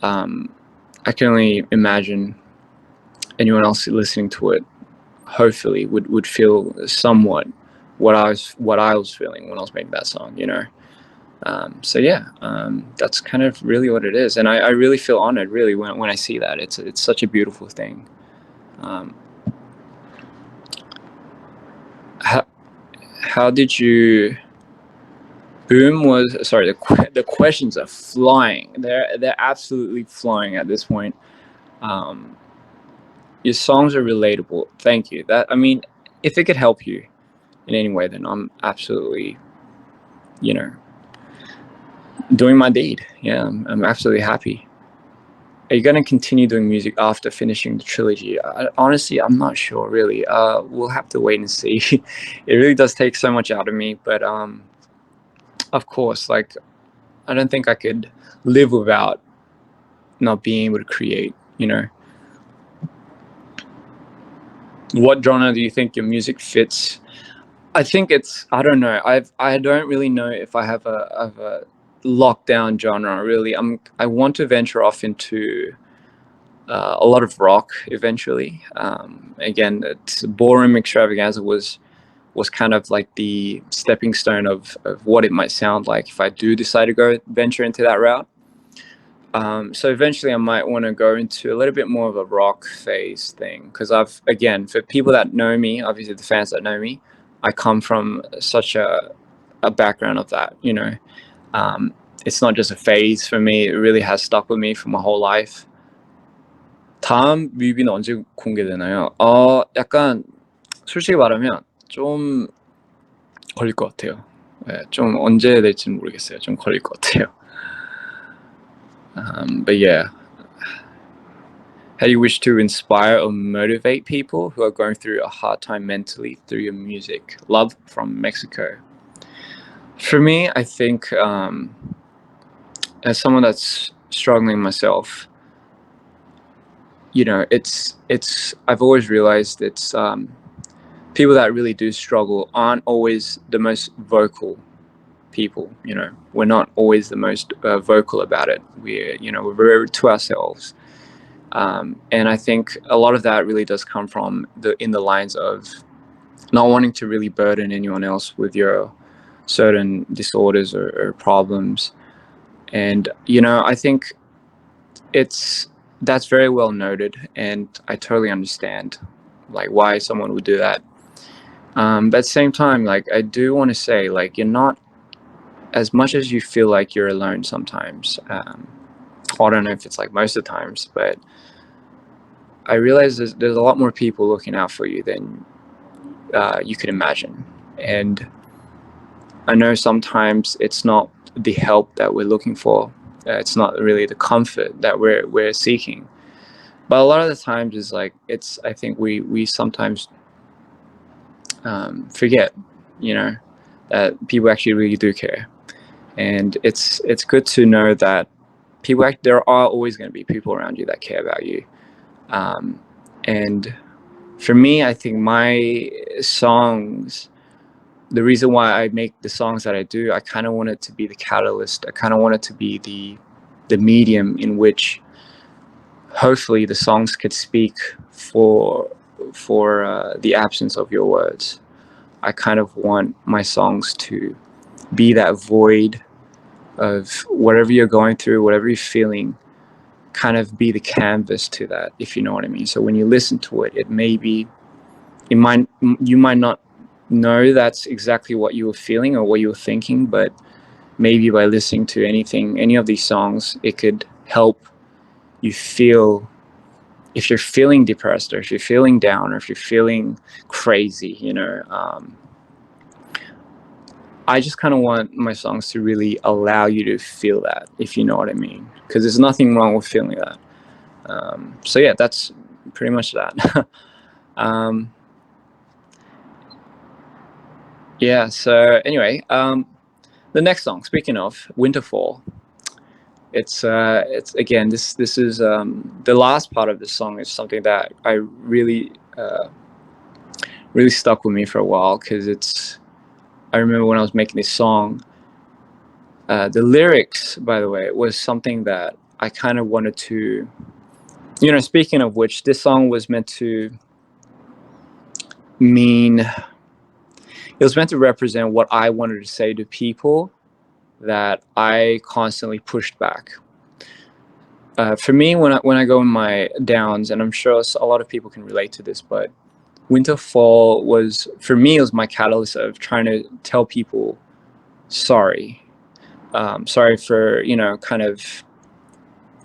I can only imagine anyone else listening to it hopefully would feel somewhat what I was feeling when I was making that song, you know. So yeah, that's kind of really what it is, and I really feel honored, really, when I see that. It's such a beautiful thing. How did you? Boom was sorry. The questions are flying. They're absolutely flying at this point. Um, your songs are relatable. Thank you. That, I mean, if it could help you in any way, then I'm absolutely, you know, doing my deed. Yeah, I'm absolutely happy. Are you going to continue doing music after finishing the trilogy? Honestly, I'm not sure, really. We'll have to wait and see. It really does take so much out of me, but of course, like, I don't think I could live without not being able to create, you know. What genre do you think your music fits? I think it's, I don't know. I don't really know if I have a lockdown genre, really. I want to venture off into a lot of rock eventually. Again, it's Ballroom Extravaganza was kind of like the stepping stone of what it might sound like if I do decide to go venture into that route. So eventually I might want to go into a little bit more of a rock phase thing, because again, for people that know me, obviously the fans that know me, I come from such a background of that, you know. It's not just a phase for me, it really has stuck with me for my whole life. 다음 뮤비는 언제 공개되나요? 약간 솔직히 말하면 좀 걸릴 것 같아요. 네, 좀 언제 될지는 모르겠어요. 좀 걸릴 것 같아요. But yeah, how do you wish to inspire or motivate people who are going through a hard time mentally through your music? Love from Mexico. For me, I think as someone that's struggling myself, you know, it's I've always realized it's people that really do struggle aren't always the most vocal people. You know, we're not always the most vocal about it. We're very to ourselves. And I think a lot of that really does come from in the lines of not wanting to really burden anyone else with your certain disorders or problems. And, you know, I think that's very well noted, and I totally understand like why someone would do that. But at the same time, like, I do want to say, like, you're not, as much as you feel like you're alone sometimes. I don't know if it's like most of the times, but I realize there's a lot more people looking out for you than you could imagine. And I know sometimes it's not the help that we're looking for. It's not really the comfort that we're seeking. But a lot of the times is like, I think we sometimes forget, you know, that people actually really do care. And it's good to know that there are always going to be people around you that care about you. And for me, I think my songs, the reason why I make the songs that I do, I kind of want it to be the catalyst. I kind of want it to be the medium in which hopefully the songs could speak for the absence of your words. I kind of want my songs to be that void of whatever you're going through, whatever you're feeling, kind of be the canvas to that, if you know what I mean. So when you listen to it, you might not know that's exactly what you were feeling or what you were thinking, but maybe by listening to any of these songs, it could help you feel, if you're feeling depressed, or if you're feeling down, or if you're feeling crazy, you know. I just kind of want my songs to really allow you to feel that, if you know what I mean, because there's nothing wrong with feeling that. So yeah, that's pretty much that. Yeah, so anyway, the next song, speaking of Winterfall, it's again, this is the last part of this song is something that I really really stuck with me for a while, because I remember when I was making this song, the lyrics, by the way, was something that I kind of wanted to, speaking of which, this song was meant to represent what I wanted to say to people that I constantly pushed back. For me, when I go in my downs, and I'm sure a lot of people can relate to this, but Winterfall was, for me, it was my catalyst of trying to tell people sorry. Sorry for, kind of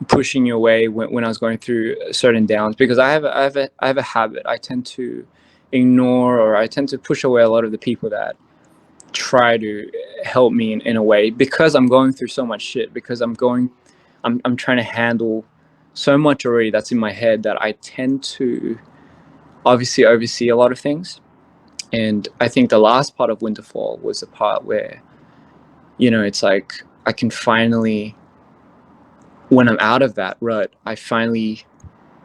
pushing you away when I was going through certain downs, because I have a habit. I tend to ignore, or I tend to push away a lot of the people that try to help me in a way, because I'm going through so much shit, because I'm trying to handle so much already that's in my head, that I tend to obviously oversee a lot of things. And I think the last part of Winterfall was the part where, it's like I can finally, when I'm out of that rut, I finally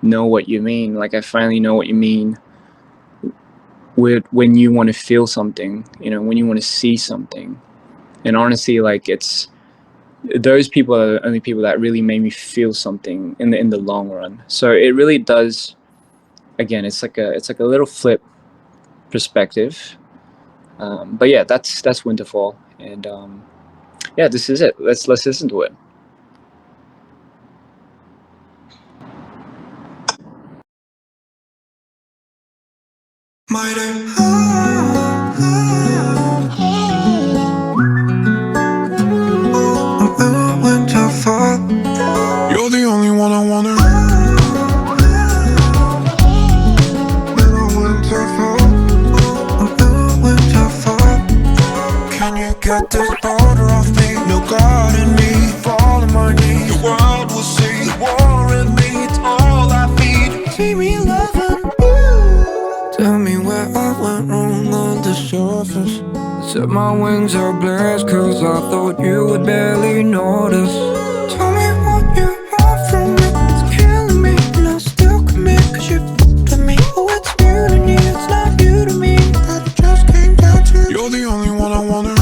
know what you mean. Like, I finally know what you mean with when you want to feel something, when you want to see something. And honestly, like, it's those people are the only people that really made me feel something in the long run. So it really does. Again, it's like a little flip perspective. But yeah, that's Winterfall, and yeah, this is it. Let's listen to it. You're the only one I wanna. Can you get this border off me? No God in me, fall on my knees. The world will see the war in me, it's all I feed. See me loving you. Tell me where I went wrong on the surface. Set my wings ablaze, cause I thought you would barely notice. Tell me what you want from me. It's killing me, and I still commit, cause you f***ed with me. Oh, it's new to me, it's not new to me, that it just came down to. You're the only one I wanna.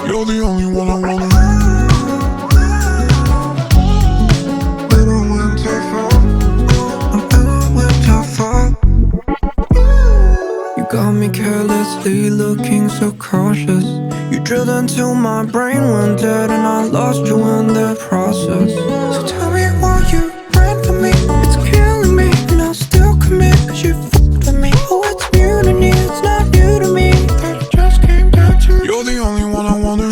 You're the only one I wanna. You got me carelessly looking so cautious. You drilled into my brain one dead, and I lost you in the process. So tell me why you ran from me. It's killing me, and I still commit, cause you f***ed with me. Oh, it's new to me, it's not new to me, that it just came down to. You're the only one I wanna.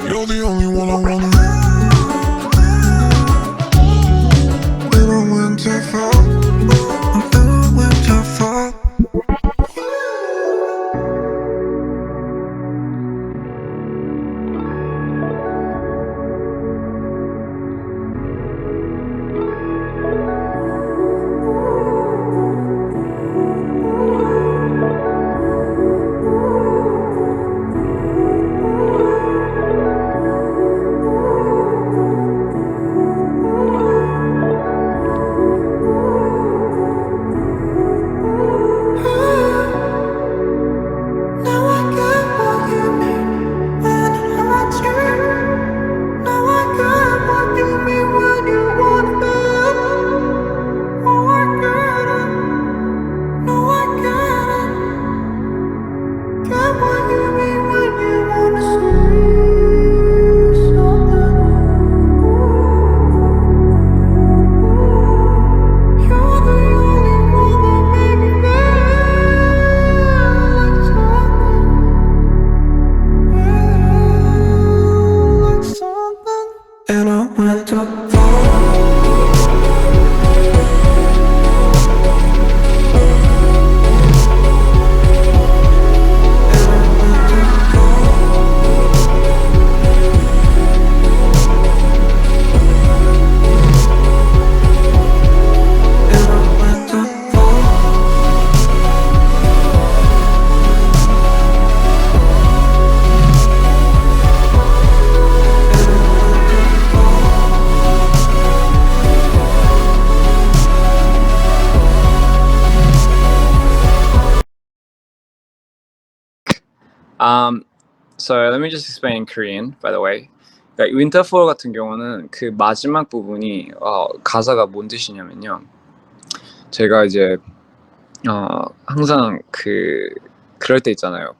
You're the only one I wanna. So let me just explain in Korean, by the way. 그러니까 윈터폴 같은 경우는 그 마지막 부분이 가사가 뭔 뜻이냐면요. 제가 이제 항상 그럴 때 있잖아요.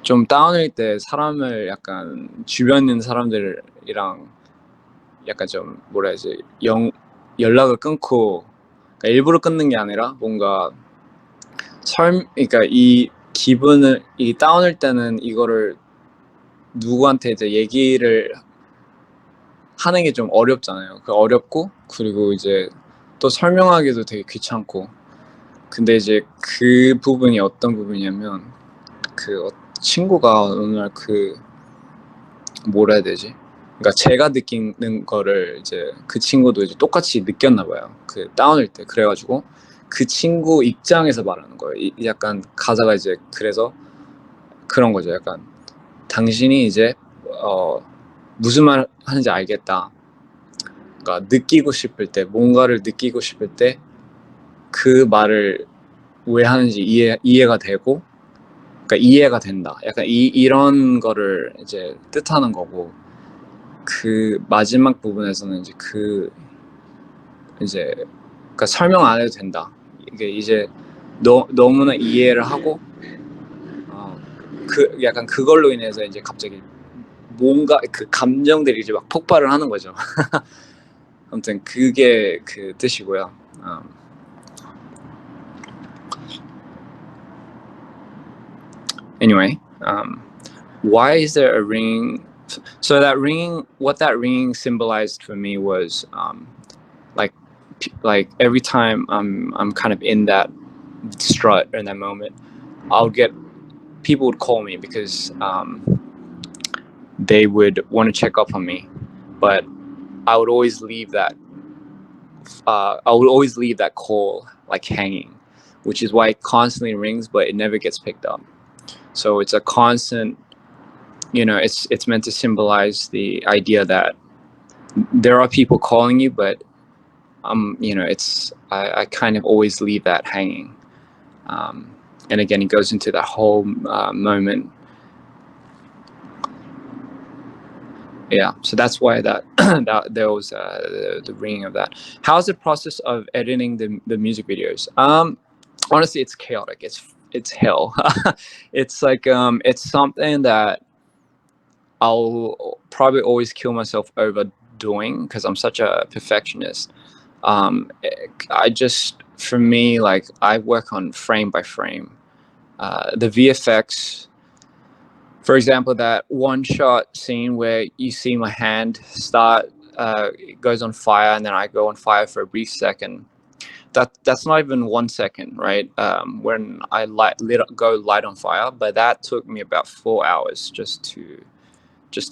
좀 다운일 때 사람을 약간 주변 있는 사람들이랑 약간 좀 뭐라 해야지 연락을 끊고 그러니까 일부러 끊는 게 아니라 뭔가 그러니까 이 기분을 이 다운일 때는 이거를 누구한테 이제 얘기를 하는 게 좀 어렵잖아요. 어렵고 그리고 이제 또 설명하기도 되게 귀찮고. 근데 이제 그 부분이 어떤 부분이냐면 친구가 어느 날 뭐라 해야 되지? 그러니까 제가 느끼는 거를 이제 그 친구도 이제 똑같이 느꼈나 봐요. 다운일 때. 그래가지고 그 친구 입장에서 말하는 거예요. 약간 가사가 이제 그래서 그런 거죠. 약간 당신이 이제 무슨 말 하는지 알겠다. 그러니까 느끼고 싶을 때 뭔가를 느끼고 싶을 때 그 말을 왜 하는지 이해가 되고 그러니까 이해가 된다. 약간 이런 거를 이제 뜻하는 거고 그 마지막 부분에서는 이제 그러니까 설명 안 해도 된다. 이게 이제 너무나 이해를 하고 약간 그걸로 인해서 이제 갑자기 뭔가 그 감정들이 이제 막 폭발을 하는 거죠. 아무튼 그게 그 뜻이고요. Anyway, why is there a ring? So that ringing, what that ringing symbolized for me was like every time I'm kind of in that strut in that moment, people would call me because they would want to check up on me, but I would always leave that call like hanging, which is why it constantly rings but it never gets picked up. So it's a constant, it's meant to symbolize the idea that there are people calling you, but I kind of always leave that hanging. And again, it goes into that whole moment. Yeah, so that's why that there was the ringing of that. How's the process of editing the music videos? Honestly, it's chaotic. It's hell. It's like it's something that I'll probably always kill myself over doing because I'm such a perfectionist. For me, like I work on frame by frame. The VFX, for example, that one shot scene where you see my hand start, it goes on fire, and then I go on fire for a brief second. That's not even 1 second, right? When I go light on fire, but that took me about 4 hours just to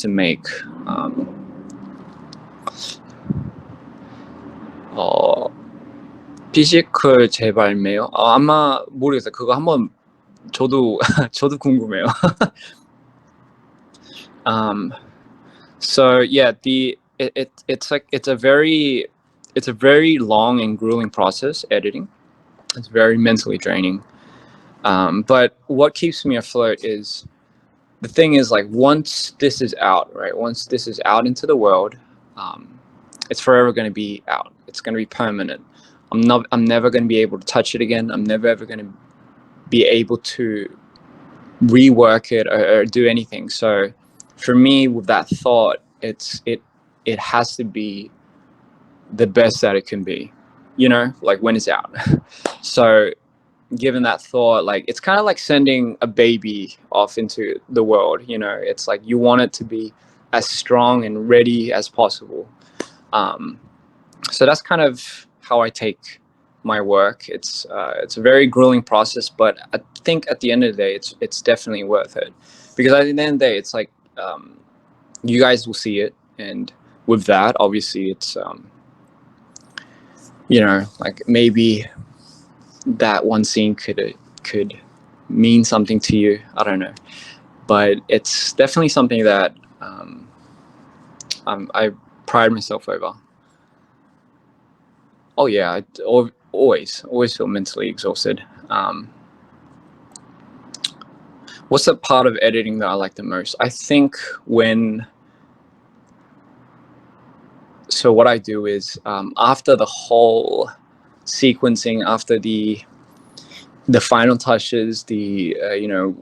make. 피지컬 재발매요? 아마 모르겠어요. 그거 한번 저도 저도 궁금해요. So yeah, it's a very long and grueling process, editing. It's very mentally draining. But what keeps me afloat is the thing is like once this is out, right? Once this is out into the world, it's forever going to be out. It's going to be permanent. I'm never going to be able to touch it again. I'm never ever going to be able to rework it or do anything. So for me, with that thought, it has to be the best that it can be, like when it's out. So given that thought, like it's kind of like sending a baby off into the world. It's like you want it to be as strong and ready as possible. So that's kind of how I take my work. It's a very grueling process, but I think at the end of the day, it's definitely worth it, because at the end of the day, it's like you guys will see it, and with that, obviously, it's like maybe that one scene could mean something to you. I don't know, but it's definitely something that I pride myself over. Oh yeah, I always feel mentally exhausted. what's the part of editing that I like the most? I think so what I do is after the whole sequencing, after the final touches, the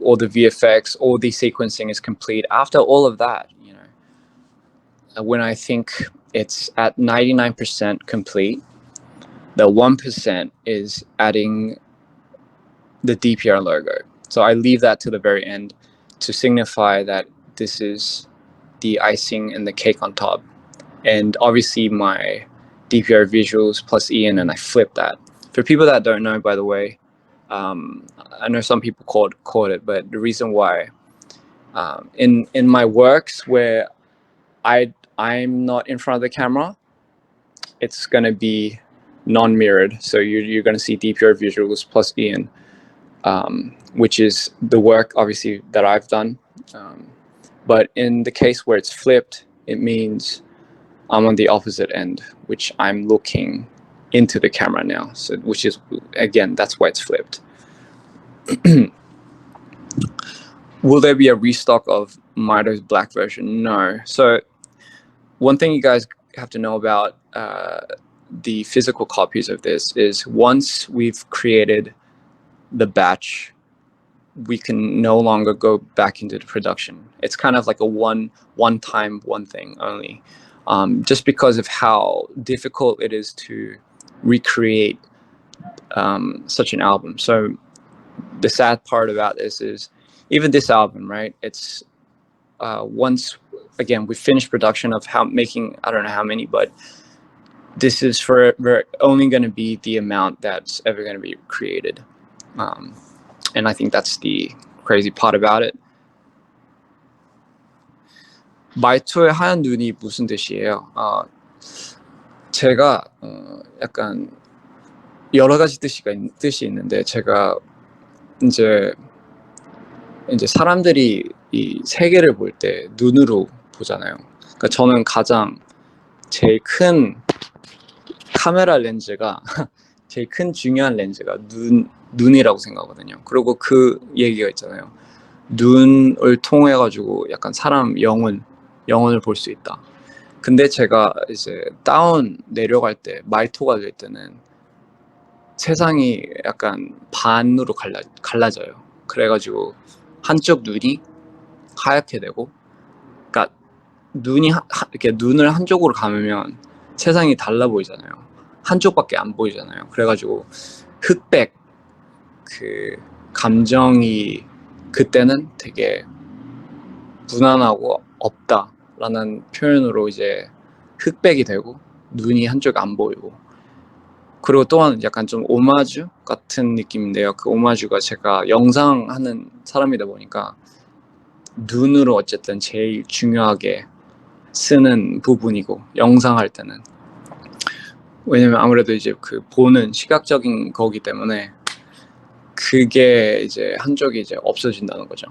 all the VFX, all the sequencing is complete. After all of that, when I think it's at 99% complete, the 1% is adding the DPR logo. So I leave that to the very end to signify that this is the icing and the cake on top. And obviously my DPR visuals plus Ian, and I flip that. For people that don't know, by the way, I know some people caught it, but the reason why in my works where I'm not in front of the camera, it's gonna be non-mirrored. So you're gonna see DPR visuals plus Ian, which is the work obviously that I've done. But in the case where it's flipped, it means I'm on the opposite end, which I'm looking into the camera now. So which is, again, that's why it's flipped. Will there be a restock of MITO's black version? No. So one thing you guys have to know about the physical copies of this is once we've created the batch, we can no longer go back into the production. It's kind of like a one thing only, just because of how difficult it is to recreate such an album. So the sad part about this is even this album, right? It's once again we finished production of making I don't know how many, but this is for only going to be the amount that's ever going to be created. And I think that's the crazy part about it. 마이토의 하얀 눈이 무슨 뜻이에요? 제가 약간 여러 가지 뜻이 있는데 제가 이제 사람들이 이 세계를 볼 때 눈으로 보잖아요. 그러니까 저는 가장 제일 큰 카메라 렌즈가 제일 큰 중요한 렌즈가 눈이라고 생각하거든요. 그리고 그 얘기가 있잖아요. 눈을 통해 가지고 약간 사람 영혼을 볼 수 있다. 근데 제가 이제 다운 내려갈 때 마이토가 될 때는 세상이 약간 반으로 갈라져요. 그래가지고 한쪽 눈이 하얗게 되고, 그러니까 이렇게 눈을 한쪽으로 감으면 세상이 달라 보이잖아요. 한쪽밖에 안 보이잖아요. 그래가지고 흑백 그 감정이 그때는 되게 무난하고 없다라는 표현으로 이제 흑백이 되고 눈이 한쪽 안 보이고, 그리고 또한 약간 좀 오마주 같은 느낌인데요. 그 오마주가 제가 영상하는 사람이다 보니까 눈으로 어쨌든 제일 중요하게 쓰는 부분이고, 영상할 때는 왜냐면 아무래도 이제 그 보는 시각적인 거기 때문에 그게 이제 한쪽이 이제 없어진다는 거죠.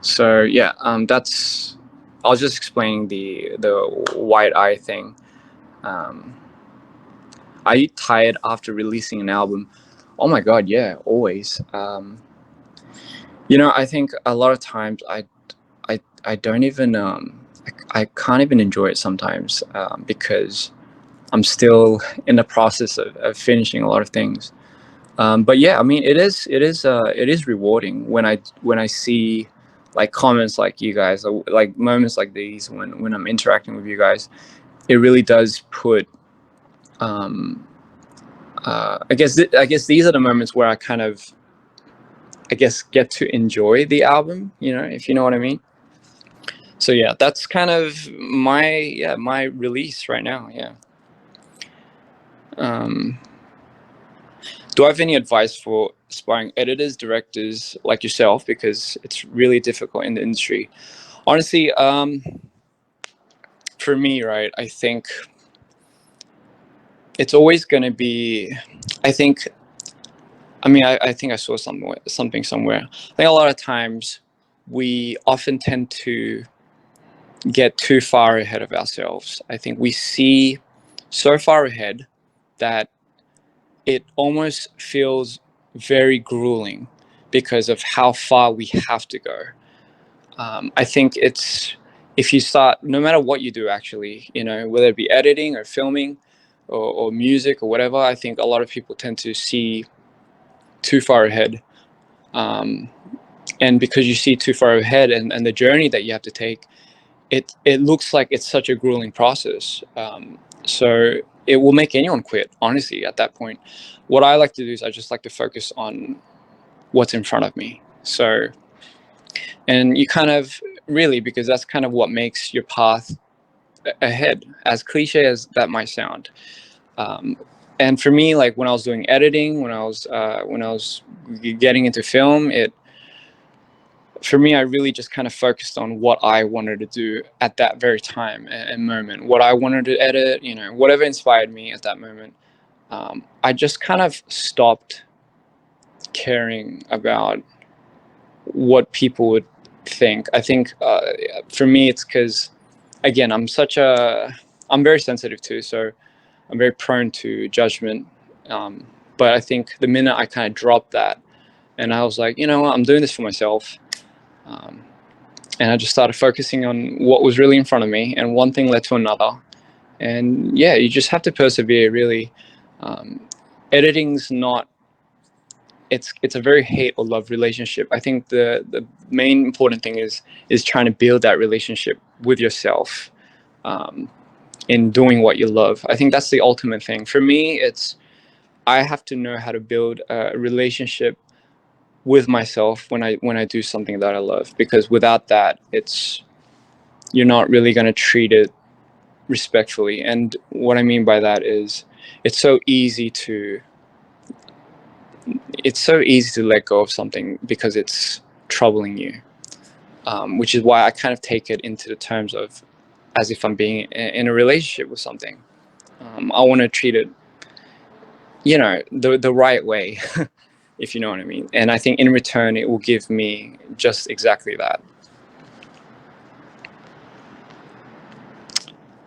So yeah, that's I was just explaining the white eye thing. Are you tired after releasing an album? Oh my god, yeah, always. I think a lot of times I don't even I can't even enjoy it sometimes because I'm still in the process of finishing a lot of things. But yeah, I mean, it is rewarding when I see like comments like you guys, like moments like these when I'm interacting with you guys. It really does put. I guess these are the moments where I kind of, I guess, get to enjoy the album. If you know what I mean. So yeah, that's kind of my release right now. Yeah. Do I have any advice for aspiring editors, directors like yourself? Because it's really difficult in the industry. Honestly, for me, right, I think it's always going to be, I think I saw something somewhere. I think a lot of times we often tend to get too far ahead of ourselves. I think we see so far ahead that it almost feels very grueling because of how far we have to go. I think it's, if you start, no matter what you do, actually, you know, whether it be editing or filming or music or whatever, I think a lot of people tend to see too far ahead. And because you see too far ahead, and the journey that you have to take, it looks like it's such a grueling process. So it will make anyone quit, honestly, at that point. What I like to do is I just like to focus on what's in front of me. So, and you kind of really, because that's kind of what makes your path ahead, as cliche as that might sound. And for me, like when I was doing editing, when I was getting into film, for me, I really just kind of focused on what I wanted to do at that very time and moment, what I wanted to edit, you know, whatever inspired me at that moment. I just kind of stopped caring about what people would think. I think for me, it's because, again, I'm very sensitive too, so I'm very prone to judgment. But I think the minute I kind of dropped that, and I was like, you know what, I'm doing this for myself. And I just started focusing on what was really in front of me, and one thing led to another. And yeah, you just have to persevere, really. Editing's not, it's a very hate or love relationship. I think the main important thing is trying to build that relationship with yourself, in doing what you love. I think that's the ultimate thing. For me, I have to know how to build a relationship with myself when I do something that I love, because without that, you're not really going to treat it respectfully. And what I mean by that is it's so easy to let go of something because it's troubling you, which is why I kind of take it into the terms of as if I'm being in a relationship with something. I want to treat it, you know, the right way, if you know what I mean. And I think in return, it will give me just exactly that.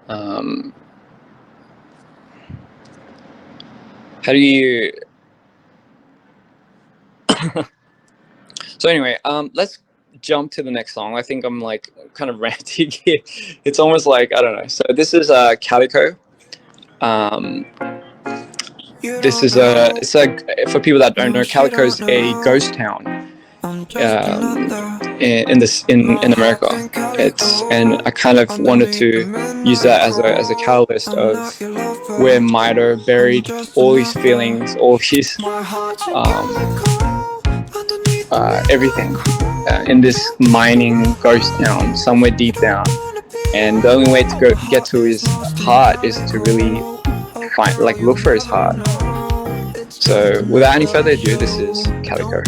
How do you... So anyway, let's jump to the next song. I think I'm like kind of ranting here. It's almost like, I don't know. So this is Calico. This is it's like, for people that don't know, Calico is a ghost town in America. And I kind of wanted to use that as a catalyst of where MITO buried all his feelings, all his everything in this mining ghost town somewhere deep down. And the only way to get to his heart is to really look for his heart. So without any further ado, this is Calico.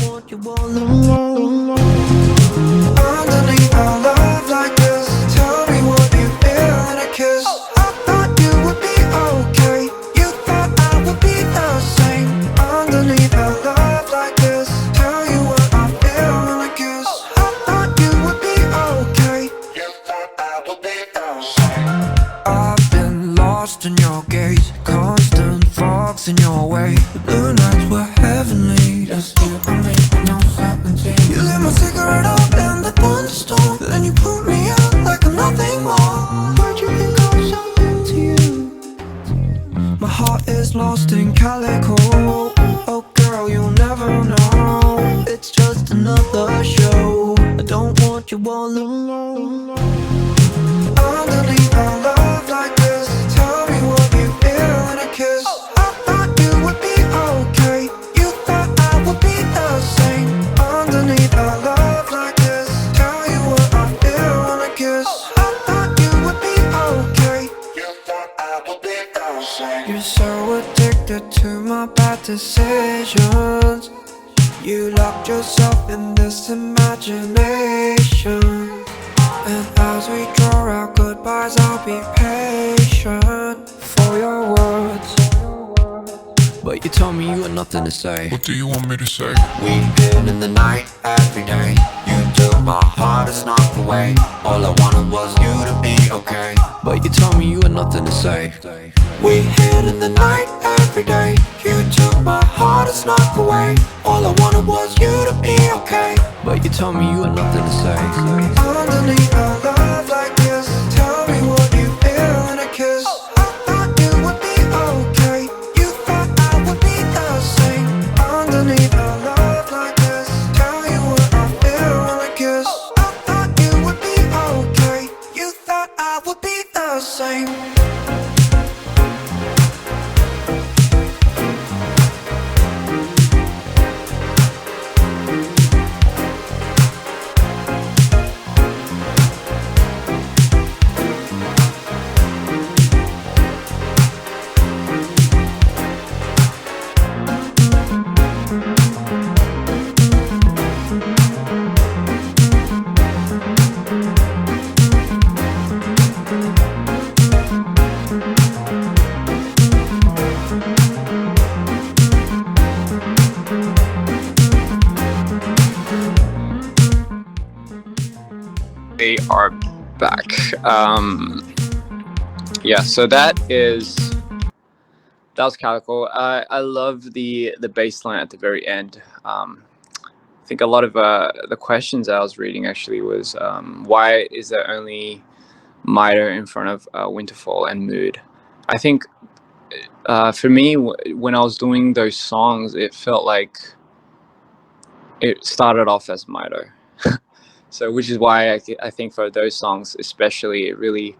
In your gaze, constant fogs in your way. The blue nights were heavenly. That's you, I made no certainty. You lit my cigarette up in the thunderstorm, then you put me out like I'm nothing more. Where'd you think I was so into you? My heart is lost in Calico. Oh girl, you'll never know. It's just another show. I don't want you all alone. Underneath our love like this, tell me what you feel in a kiss. I thought you would be okay. You thought I would be the same. Underneath our love like this, tell you what I feel in a kiss. I thought you would be okay. You thought I would be the same. You're so addicted to my bad decisions. You locked yourself in this imagination. And as we draw our goodbyes, I'll be patient for your words. But you told me you had nothing to say. What do you want me to say? We hid in the night every day. You took my heart and snuck away. All I wanted was you to be okay. But you told me you had nothing to say. We hid in the night every day. You took my heart and snuck away. All I wanted was you to be You can tell me you had nothing to say. Underneath our love like this, tell me what you feel in a kiss. I thought you would be okay. You thought I would be the same. Underneath our love like this, tell you what I feel in a kiss. I thought you would be okay. You thought I would be the same. They are back. Yeah, so that was Calico. I love the bass line at the very end. I think a lot of the questions I was reading actually was why is there only MITO in front of Winterfall and Mood? I think for me, when I was doing those songs, it felt like it started off as MITO. So, which is why I think for those songs especially, it really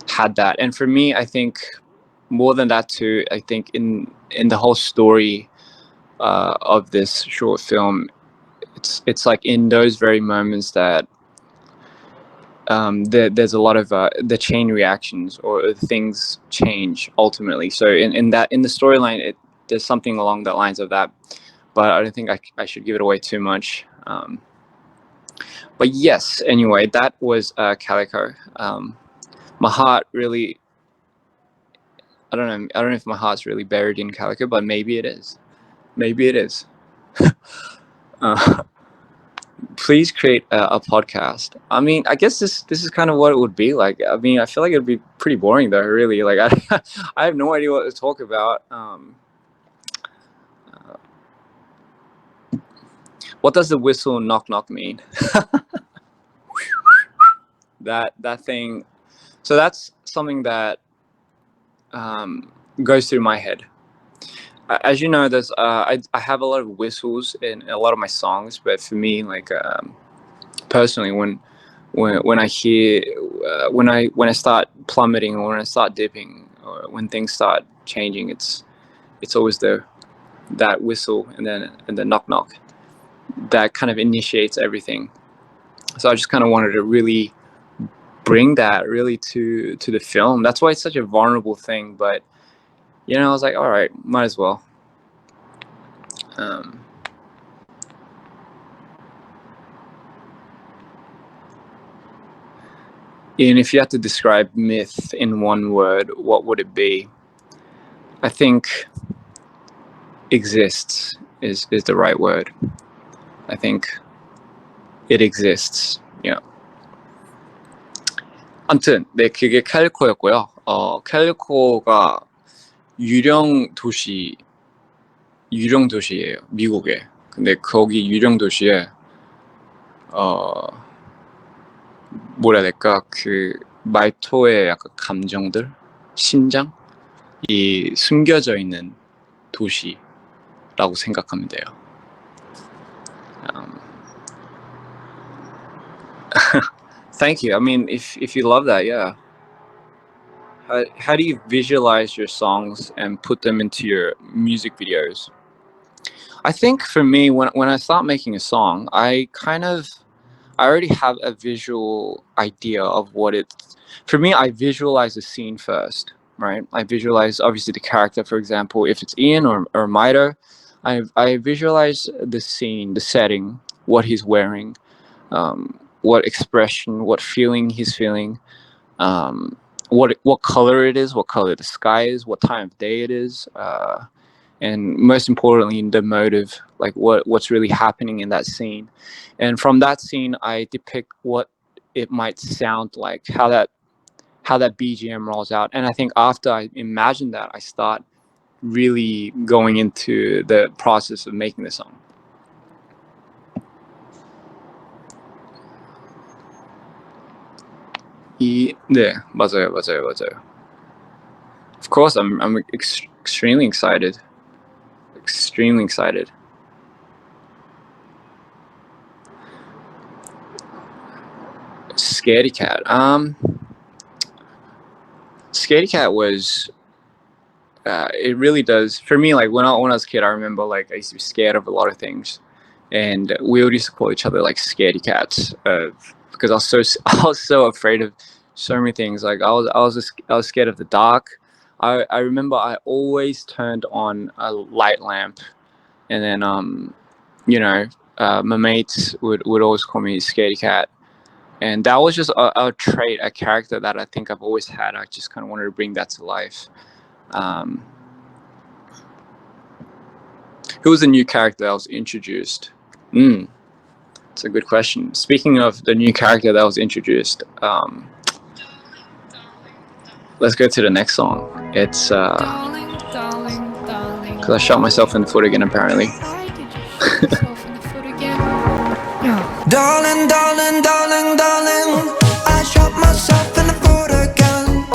had that. And for me, I think more than that too, I think in the whole story of this short film, it's like in those very moments that there's a lot of the chain reactions or things change ultimately. So in the storyline, there's something along the lines of that, but I don't think I should give it away too much. But yes, anyway, that was Calico. My heart really, I don't know if my heart's really buried in Calico, but maybe it is. Maybe it is. Please create a podcast. I mean, I guess this is kind of what it would be like. I mean, I feel like it would be pretty boring though, really. Like I have no idea what to talk about. What does the whistle knock knock mean? that thing. So that's something that goes through my head. As you know, there's I have a lot of whistles in a lot of my songs, but for me, like personally, when I hear when I start plummeting or when I start dipping or when things start changing, it's always that whistle and then knock knock that kind of initiates everything. So I just kind of wanted to really bring that really to the film. That's why it's such a vulnerable thing, but you know, I was like, all right, might as well. And if you had to describe myth in one word, what would it be? I think exists is the right word. I think it exists. Yeah. 아무튼 네, 그게 캘리코였고요. 캘리코가 유령 도시예요, 미국에. 근데 거기 유령 도시에 뭐라 해야 될까, 그 마이토의 약간 감정들, 심장이 숨겨져 있는 도시라고 생각하면 돼요. Thank you. I mean, if you love that, yeah. How do you visualize your songs and put them into your music videos? I think for me, when I start making a song, I already have a visual idea of what it's. For me, I visualize the scene first, right? I visualize obviously the character, for example, if it's Ian or MITO, I visualize the scene, the setting, what he's wearing, what expression, what feeling he's feeling, what color it is, what color the sky is, what time of day it is, and most importantly, the motive, like what's really happening in that scene. And from that scene, I depict what it might sound like, how that BGM rolls out. And I think after I imagine that, I start really going into the process of making the song. 네, 맞아요, 맞아요, 맞아요. Of course, I'm extremely excited. Extremely excited. Scaredy Cat. Scaredy Cat was. It really does for me. Like when I was a kid, I remember like I used to be scared of a lot of things, and we would used to call each other like Scaredy Cats because I was so afraid of so many things. Like I was scared of the dark. I remember I always turned on a light lamp, and then you know, my mates would always call me Scaredy Cat. And that was just a trait, a character that I think I've always had. I just kind of wanted to bring that to life. Um, who was the new character that was introduced? It's a good question. Speaking of the new character that was introduced, let's go to the next song. It's because I shot myself in the foot again, apparently. Darling, darling, darling, darling, I shot myself in the foot again.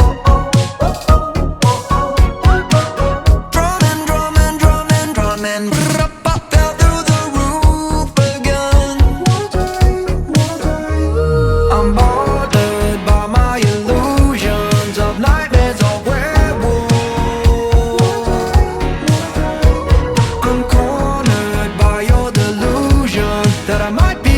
Drumming, drumming, drumming, drumming, fell through the roof again. I'm bothered by my illusions of nightmares or werewolves. I'm cornered by your delusion that I might be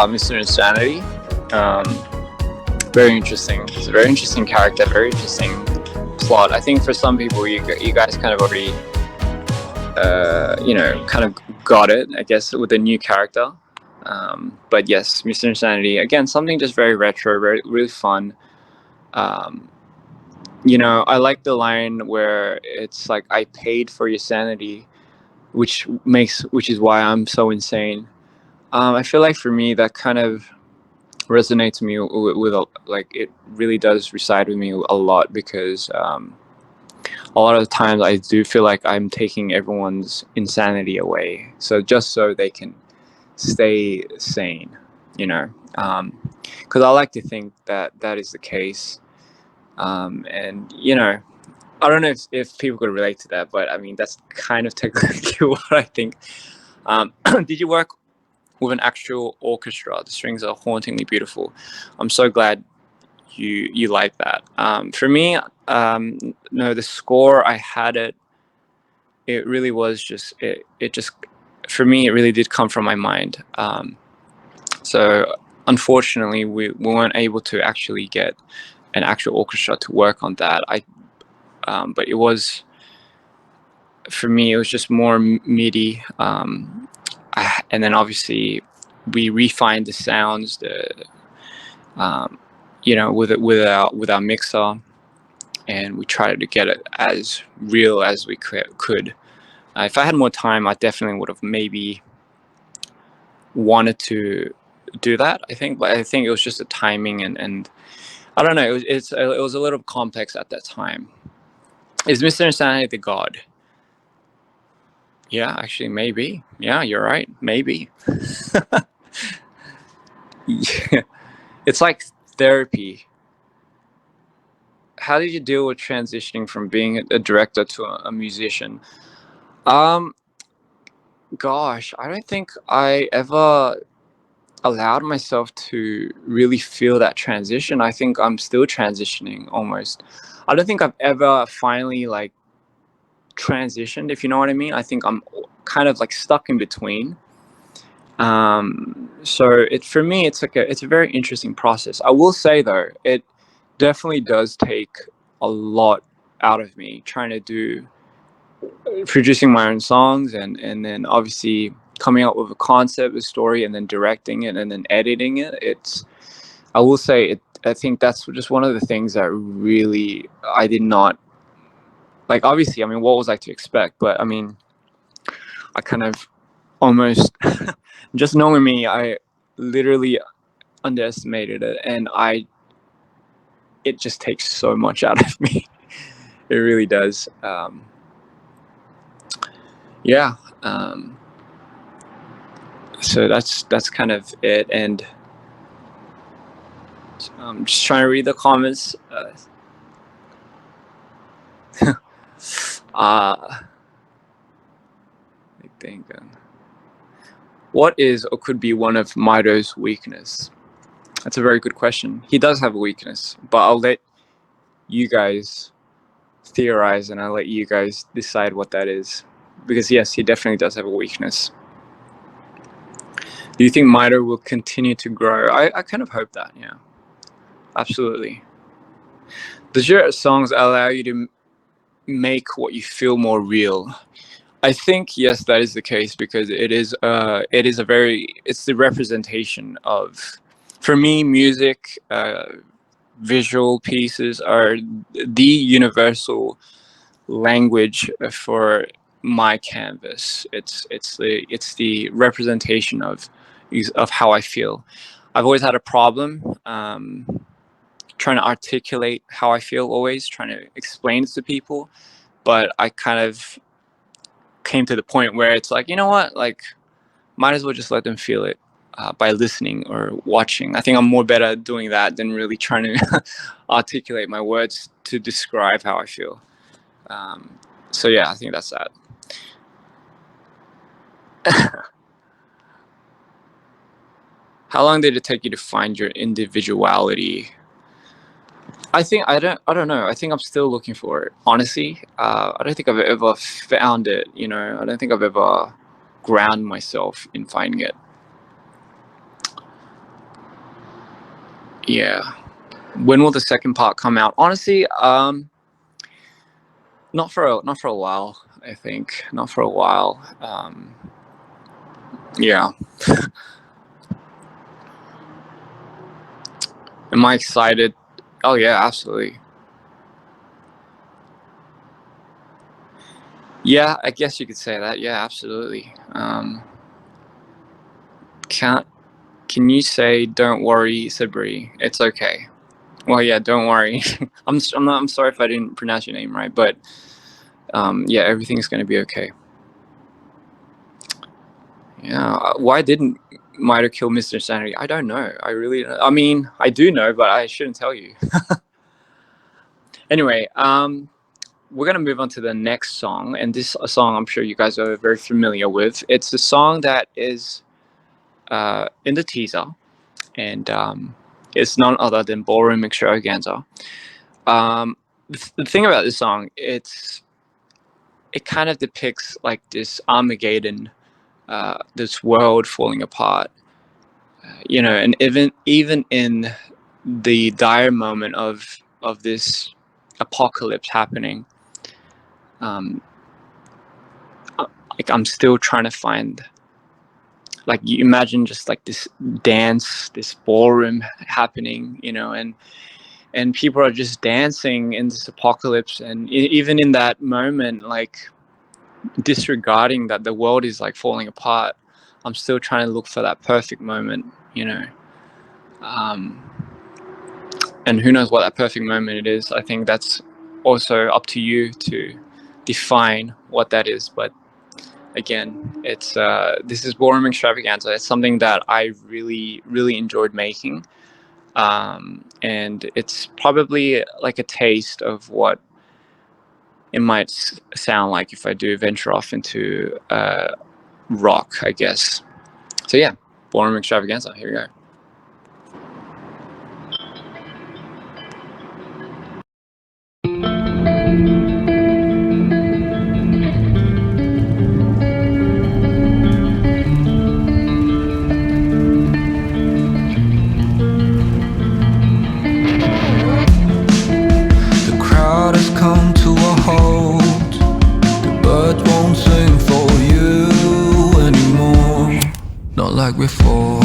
was Mr. Insanity. Very interesting. It's a very interesting character, very interesting plot. I think for some people, you guys kind of already, kind of got it, I guess, with the new character. But yes, Mr. Insanity, again, something just very retro, very really fun. I like the line where it's like, I paid for your sanity, which is why I'm so insane. I feel like for me that kind of resonates me with like, it really does reside with me a lot, because a lot of the times I do feel like I'm taking everyone's insanity away, so just so they can stay sane, because I like to think that is the case. And I don't know if people could relate to that, but I mean, that's kind of technically what I think. Did you work with an actual orchestra? The strings are hauntingly beautiful. I'm so glad you like that. For me, no, the score, I had it. It really was just it just, for me, it really did come from my mind. So unfortunately, we weren't able to actually get an actual orchestra to work on that. But it was for me, it was just more MIDI, and then obviously we refined the sounds, with our mixer, and we tried to get it as real as we could. If I had more time, I definitely would have maybe wanted to do that, I think, but I think it was just the timing, and I don't know, it was a little complex at that time. Is Mr. Insanity the god? Yeah, actually, maybe. Yeah, you're right. Maybe. Yeah. It's like therapy. How did you deal with transitioning from being a director to a musician? Um, Gosh, I don't think I ever allowed myself to really feel that transition. I think I'm still transitioning almost. I don't think I've ever finally like transitioned, if you know what I mean. I think I'm kind of like stuck in between. So for me, it's a very interesting process. I will say though, it definitely does take a lot out of me trying to do producing my own songs, and then obviously coming up with a concept, a story, and then directing it and then editing it. I will say it. I think that's just one of the things that really I did not like. Obviously, I mean, what was I to expect? But I mean, I kind of almost just knowing me, I literally underestimated it, and it just takes so much out of me. It really does. Yeah. So that's kind of it, and I'm just trying to read the comments. I think. What is or could be one of MITO's weakness? That's a very good question. He does have a weakness, but I'll let you guys theorize, and I'll let you guys decide what that is. Because yes, he definitely does have a weakness. Do you think MITO will continue to grow? I kind of hope that, yeah. Absolutely. Does your songs allow you to make what you feel more real? I think yes, that is the case, because it's the representation of, for me, music, visual pieces are the universal language for my canvas. It's the representation of how I feel. I've always had a problem trying to articulate how I feel, always trying to explain it to people, but I kind of came to the point where it's like, you know what, like, might as well just let them feel it by listening or watching. I think I'm more better at doing that than really trying to articulate my words to describe how I feel. So yeah, I think that's that. How long did it take you to find your individuality? I don't know. I think I'm still looking for it. Honestly, I don't think I've ever found it. I don't think I've ever ground myself in finding it. Yeah. When will the second part come out? Honestly, not for a while. I think not for a while. Yeah. Am I excited? Oh yeah, absolutely. Yeah, I guess you could say that. Yeah, absolutely. Can you say "Don't worry, Sabri"? It's okay. Well, yeah, don't worry. I'm sorry if I didn't pronounce your name right, but yeah, everything's gonna be okay. Yeah. Why didn't MITO kill Mr. Sanity? I don't know. I mean, I do know, but I shouldn't tell you. Anyway, we're gonna move on to the next song, and this song I'm sure you guys are very familiar with. It's the song that is in the teaser, and it's none other than Ballroom Extravaganza. The thing about this song, it kind of depicts like this Armageddon, this world falling apart, and even in the dire moment of this apocalypse happening, like I'm still trying to find, like, you imagine just like this dance, this ballroom happening, you know, and people are just dancing in this apocalypse, and even in that moment, like disregarding that the world is like falling apart, I'm still trying to look for that perfect moment, you know. And who knows what that perfect moment it is. I think that's also up to you to define what that is. But again, it's this is ballroom extravaganza. It's something that I really enjoyed making, and it's probably like a taste of what it might sound like if I do venture off into rock, I guess. So yeah, ballroom extravaganza. Here we go. The crowd has come to a halt. The birds won't sing for you anymore, not like before.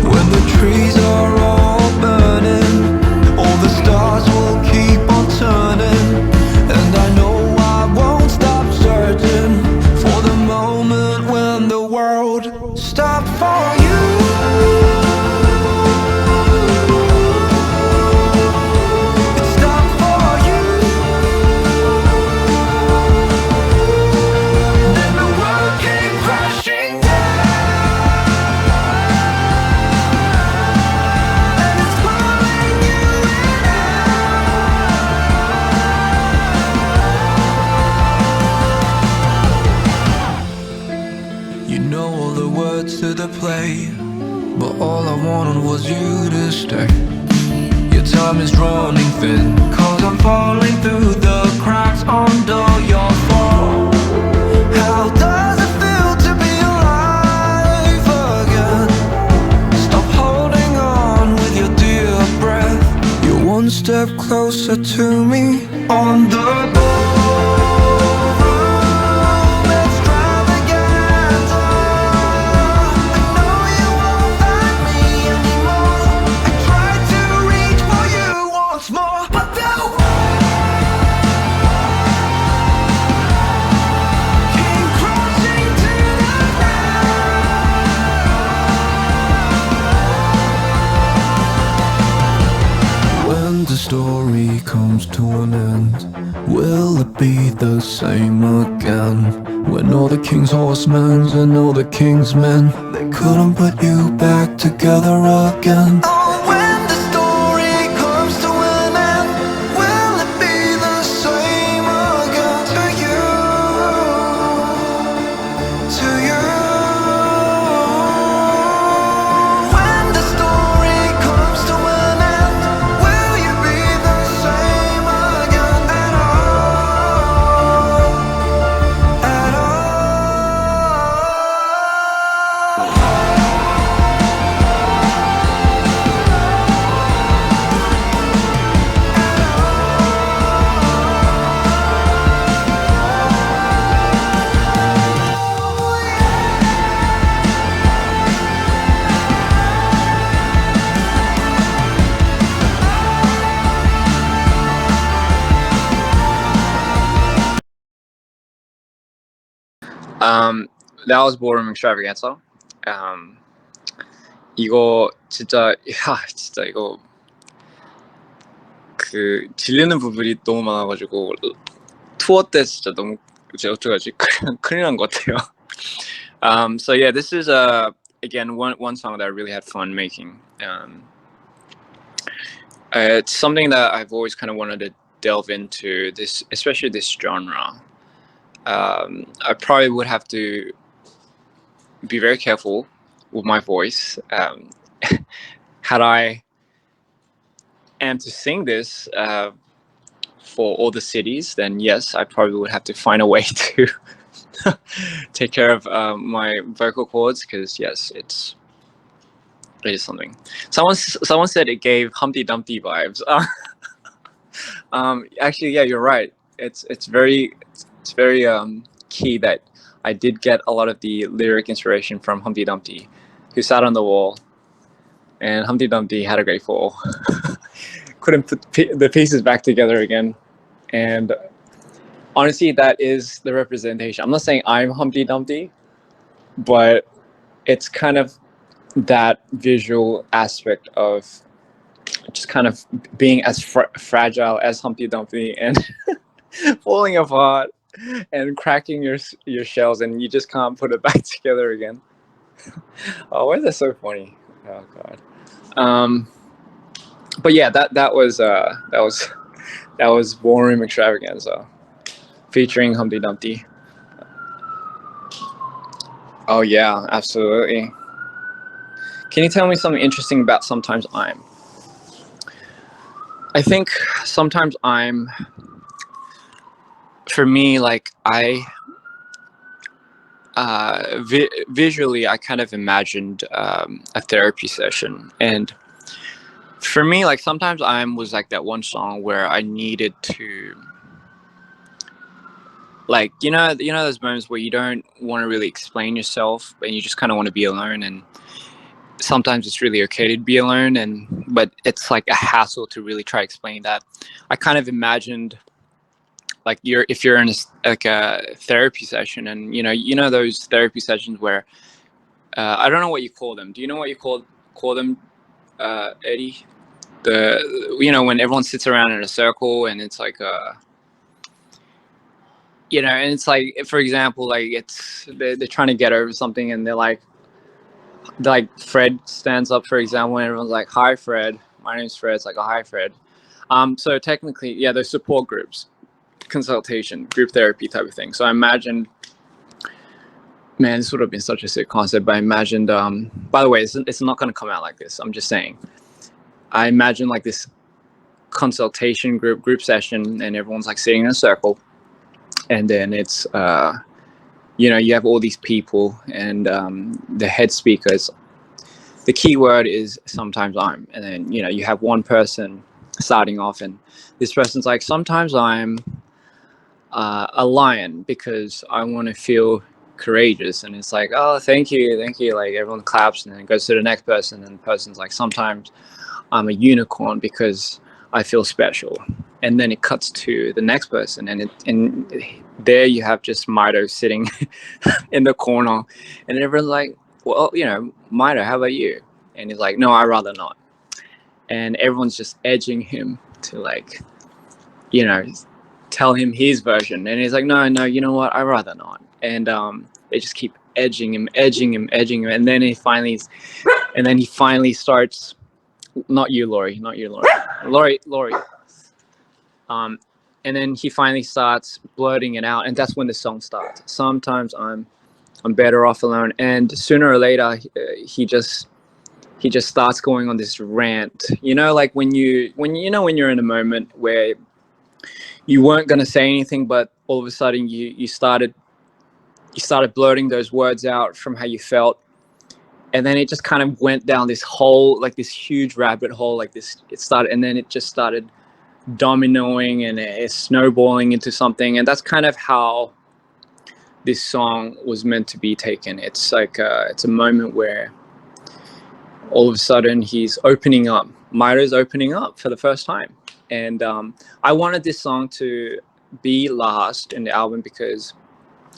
When the trees are all burning, all the stars will keep on turning, and I know I won't stop searching for the moment when the world stopped for you. It stopped for you. Then the world came crashing down, and it's pulling you in out. You know all the words to the play, but all I wanted was you to stay. Your time is running thin, 'cause I'm falling through the cracks under your fall. How does it feel to be alive again? Stop holding on with your dear breath. You're one step closer to me on the ballroom extravaganza. I know you won't find me anymore. I tried to reach for you once more, but the came crashing to the ground. When the story comes to an end, will it be the same again? When all the king's horsemen and all the king's men, they couldn't put you back together again. Oh, when the story comes to an end, will it be the same again to you? To you. When the story comes to an end, will you be the same again at all? At all? That was ballroom extravaganza. 이거 진짜 진짜 이거 그 질리는 부분이 너무 많아가지고 투어 때 진짜 너무 어쩌지 큰일 난 것 같아요. So yeah, this is again one song that I really had fun making. It's something that I've always kind of wanted to delve into, this, especially this genre. I probably would have to be very careful with my voice. Had I am to sing this for all the cities, then yes, I probably would have to find a way to take care of my vocal cords, because yes, it is something. Someone said it gave Humpty Dumpty vibes. Actually, yeah, you're right. It's very it's very key that I did get a lot of the lyric inspiration from Humpty Dumpty, who sat on the wall, and Humpty Dumpty had a great fall. Couldn't put the pieces back together again, and honestly, that is the representation. I'm not saying I'm Humpty Dumpty, but it's kind of that visual aspect of just kind of being as fragile as Humpty Dumpty and falling apart and cracking your shells, and you just can't put it back together again. Oh, why is that so funny? Oh god. But yeah, that was Ballroom Extravaganza featuring Humpty Dumpty. Oh yeah, absolutely. Can you tell me something interesting about Sometimes I'm? I think Sometimes I'm, for me, like visually, I kind of imagined a therapy session, and for me, like Sometimes I'm was like that one song where I needed to, like, you know those moments where you don't want to really explain yourself and you just kind of want to be alone, and sometimes it's really okay to be alone, but it's like a hassle to really try explaining that. I kind of imagined like if you're in a therapy session, and you know those therapy sessions where I don't know what you call them. Do you know what you call them, Eddie? When everyone sits around in a circle and it's like and it's like, for example, like they're trying to get over something, and they're like Fred stands up, for example, and everyone's like, "Hi, Fred. My name's Fred." It's like, "Oh, hi, Fred." So technically, yeah, there's support groups, consultation, group therapy type of thing. So I imagined, man, this would have been such a sick concept, but I imagined, by the way, it's not going to come out like this. I'm just saying. I imagined like this consultation group session, and everyone's like sitting in a circle, and then it's, you have all these people, and the head speakers, the key word is Sometimes I'm, and then you have one person starting off, and this person's like, "Sometimes I'm a lion because I want to feel courageous," and it's like, "Oh, thank you," like everyone claps, and then it goes to the next person, and the person's like, "Sometimes I'm a unicorn because I feel special," and then it cuts to the next person, and there you have just MITO sitting in the corner, and everyone's like, "Well, MITO, how about you?" And he's like, "No, I'd rather not." And everyone's just edging him to, like, tell him his version, and he's like, "No, you know what, I'd rather not." And they just keep edging him, and then he finally starts, not you, Laurie, Laurie. And then he finally starts blurting it out, and that's when the song starts. Sometimes I'm better off alone, and sooner or later, he just starts going on this rant. Like when you're in a moment where you weren't gonna say anything, but all of a sudden you started blurting those words out from how you felt, and then it just kind of went down this hole, like this huge rabbit hole, like this. And then it just started dominoing, and it's snowballing into something, and that's kind of how this song was meant to be taken. It's like it's a moment where all of a sudden he's opening up. MITO's opening up for the first time, and I wanted this song to be last in the album because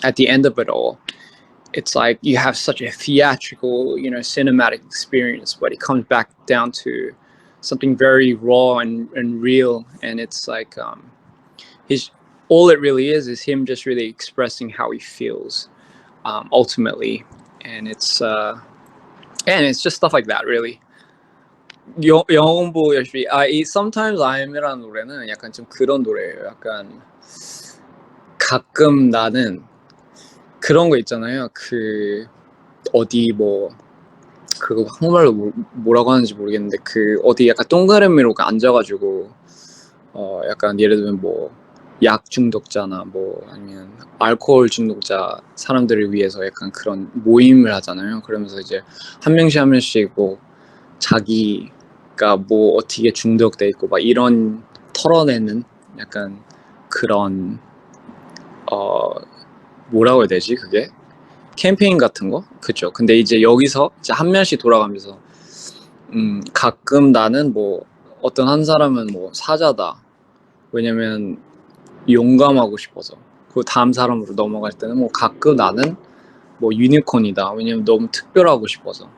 at the end of it all, it's like you have such a theatrical, cinematic experience, but it comes back down to something very raw and real, and it's like all it really is him just really expressing how he feels, ultimately, and it's just stuff like that, really. 영어 공부 열심히. 이 Sometimes I'm이라는 노래는 약간 좀 그런 노래예요. 약간 가끔 나는 그런 거 있잖아요. 그 어디 그거 한국말로 뭐라고 하는지 모르겠는데, 그 어디 약간 동그라미로 앉아가지고 약간 예를 들면 약 중독자나 아니면 알코올 중독자 사람들을 위해서 약간 그런 모임을 하잖아요. 그러면서 이제 한 명씩 자기가 어떻게 중독돼 있고 막 이런 털어내는 약간 그런 뭐라고 해야 되지 그게? 캠페인 같은 거? 그쵸. 근데 이제 여기서 이제 한 명씩 돌아가면서 가끔 나는 뭐 어떤 한 사람은 뭐 사자다. 왜냐면 용감하고 싶어서. 그 다음 사람으로 넘어갈 때는 뭐 가끔 나는 뭐 유니콘이다. 왜냐면 너무 특별하고 싶어서.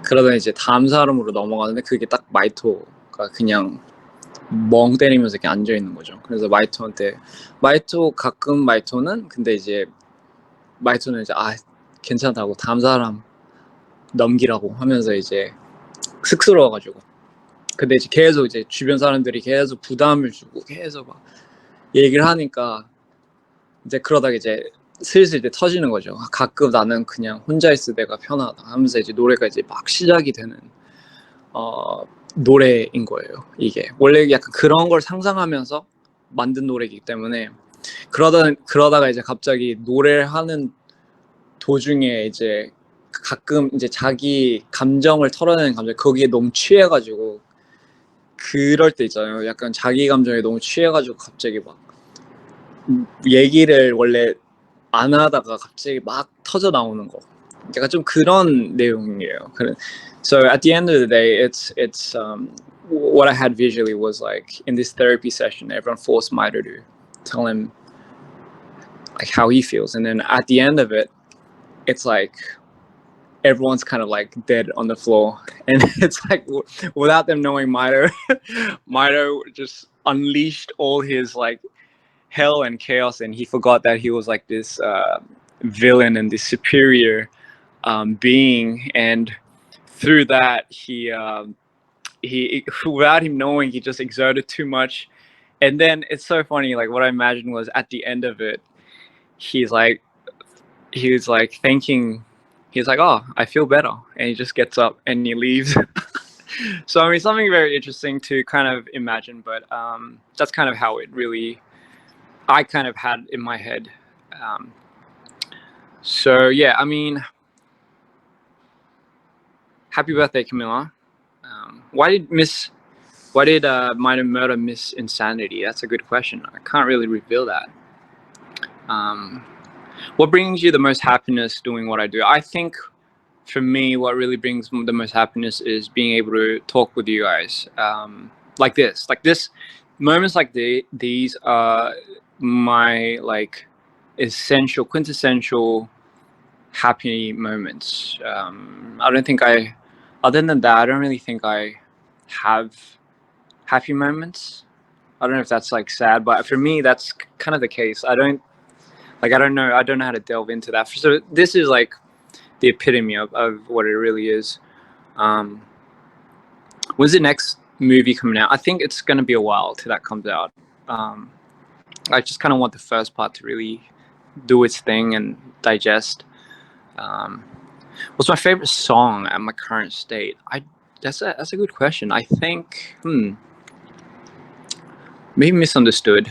그러다 이제 다음 사람으로 넘어가는데 그게 딱 마이토가 그냥 멍 때리면서 이렇게 앉아 있는 거죠. 그래서 마이토한테 가끔 마이토는 근데 이제 마이토는 이제 괜찮다고 다음 사람 넘기라고 하면서 이제 쑥스러워가지고. 근데 이제 계속 이제 주변 사람들이 계속 부담을 주고 계속 막 얘기를 하니까 이제 그러다가 이제 슬슬 이제 터지는 거죠. 가끔 나는 그냥 혼자 있을 때가 편하다 하면서 이제 노래가 이제 막 시작이 되는 노래인 거예요. 이게 원래 약간 그런 걸 상상하면서 만든 노래이기 때문에 그러다가 이제 갑자기 노래를 하는 도중에 이제 가끔 이제 자기 감정을 털어내는 감정 거기에 너무 취해가지고 그럴 때 있잖아요. 약간 자기 감정에 너무 취해가지고 갑자기 막 얘기를 원래 안 하다가 갑자기 막 터져 나오는 거. 약간 좀 그런 내용이에요. So at the end of the day, it's what I had visually was like in this therapy session, everyone forced MITO to tell him like how he feels, and then at the end of it, it's like everyone's kind of like dead on the floor, and it's like without them knowing, MITO just unleashed all his like hell and chaos, and he forgot that he was like this villain and this superior being, and through that he without him knowing, he just exerted too much. And then it's so funny, like what I imagined was at the end of it, he was like thinking, he's like, oh, I feel better, and he just gets up and he leaves. So I mean, something very interesting to kind of imagine, but that's kind of how it really I kind of had in my head. So yeah, I mean, happy birthday, Camilla. Why did Minor Murder miss Insanity? That's a good question. I can't really reveal that. What brings you the most happiness doing what I do? I think for me, what really brings the most happiness is being able to talk with you guys like this. Moments like these are my like essential, quintessential happy moments. Other than that, I don't really think I have happy moments. I don't know if that's like sad, but for me, that's kind of the case. I don't know how to delve into that. So this is like the epitome of what it really is. When's the next movie coming out? I think it's going to be a while till that comes out. I just kind of want the first part to really do its thing and digest. What's my favorite song at my current state? That's a good question. I think maybe Misunderstood.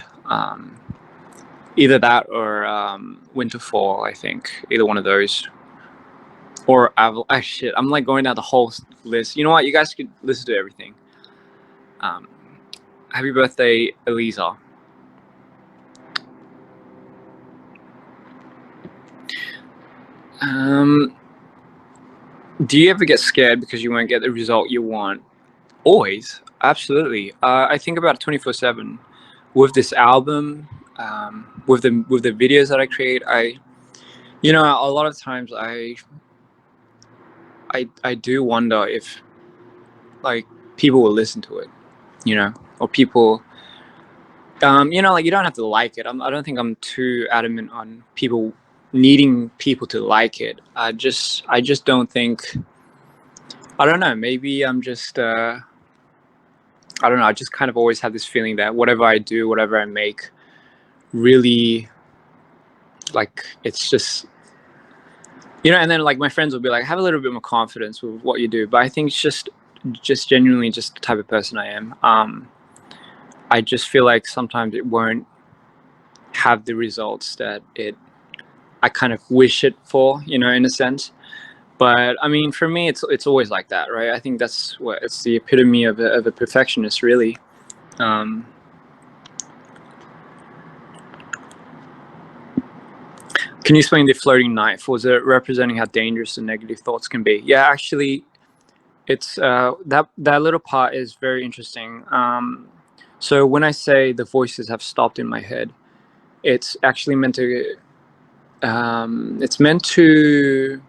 Either that or Winterfall. I think either one of those. Or shit. I'm like going down the whole list. You know what? You guys could listen to everything. Happy birthday, Eliza. Do you ever get scared because you won't get the result you want? Always, absolutely. I think about it 24/7 with this album, with the videos that I create. A lot of times I do wonder if like people will listen to it, or people. Like you don't have to like it. I don't think I'm too adamant on people needing people to like it. I just don't think. I don't know. Maybe I'm just. I don't know. I just kind of always have this feeling that whatever I do, whatever I make, really, like it's just. And then like my friends will be like, have a little bit more confidence with what you do. But I think it's just genuinely just the type of person I am. I just feel like sometimes it won't have the results that I kind of wish it for, in a sense. But I mean, for me, it's always like that, right? I think that's what it's the epitome of a perfectionist, really. Can you explain the floating knife? Was it representing how dangerous the negative thoughts can be? Yeah, actually, it's that little part is very interesting. So when I say the voices have stopped in my head, it's actually meant to. It's meant to,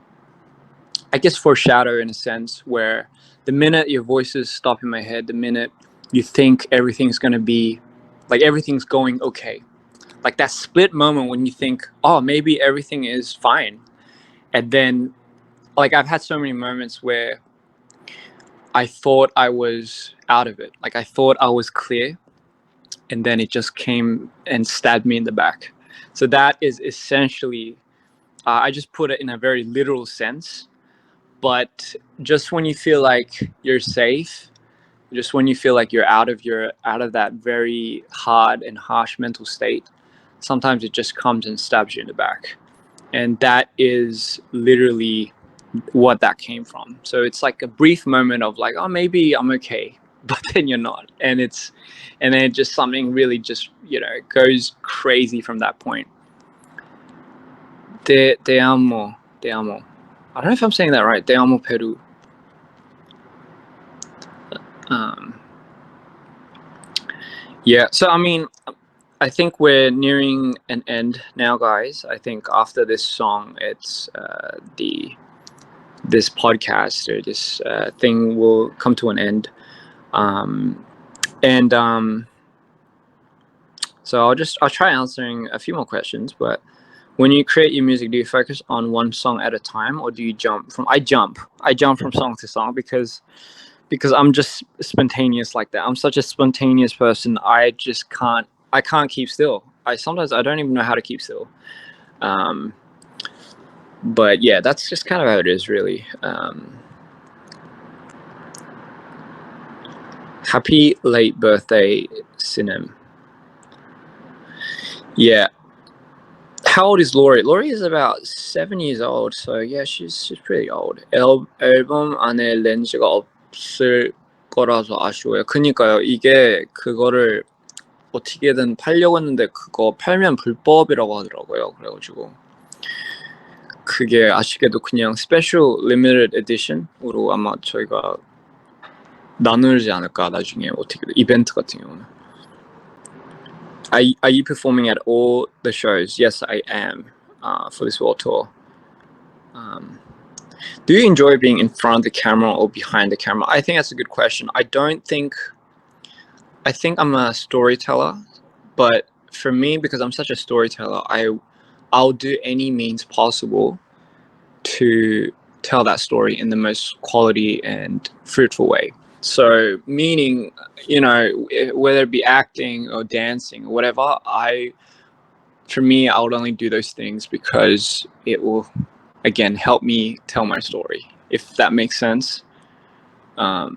I guess, foreshadow in a sense where the minute your voices stop in my head, the minute you think everything's gonna be, like everything's going okay, like that split moment when you think, oh, maybe everything is fine, and then, like, I've had so many moments where I thought I was out of it, like I thought I was clear, and then it just came and stabbed me in the back. So that is essentially, I just put it in a very literal sense, but just when you feel like you're safe, just when you feel like you're out of that very hard and harsh mental state, sometimes it just comes and stabs you in the back. And that is literally what that came from. So it's like a brief moment of like, oh, maybe I'm okay, but then you're not. And then just something really just, goes crazy from that point. Te amo, te amo. I don't know if I'm saying that right. Te amo, Peru. Yeah, so I mean, I think we're nearing an end now, guys. I think after this song, it's this podcast or this thing will come to an end. And so I'll try answering a few more questions. But when you create your music, do you focus on one song at a time, or do you jump from? I jump from song to song because I'm just spontaneous like that. I'm such a spontaneous person. I can't keep still. I don't even know how to keep still. But yeah, that's just kind of how it is, really. Happy late birthday, Sinem. Yeah. How old is Lori? Lori is about 7 years old, so yeah, she's pretty old. 앨범 안에 렌즈가 없을 거라서 아쉬워요. 그니까요, 이게 그거를 어떻게든 팔려고 했는데 그거 팔면 불법이라고 하더라고요. 그래가지고 그게 아쉽게도 그냥 스페셜 리미티드 에디션으로 아마 저희가 나누지 않을까, 나중에 어떻게 이벤트 같은 경우는. Are you performing at all the shows? Yes, I am, for this world tour. Do you enjoy being in front of the camera or behind the camera? I think that's a good question. I think I'm a storyteller, but for me, because I'm such a storyteller, I'll do any means possible to tell that story in the most quality and fruitful way. So meaning, whether it be acting or dancing or whatever, for me, I would only do those things because it will, again, help me tell my story, if that makes sense. Yeah,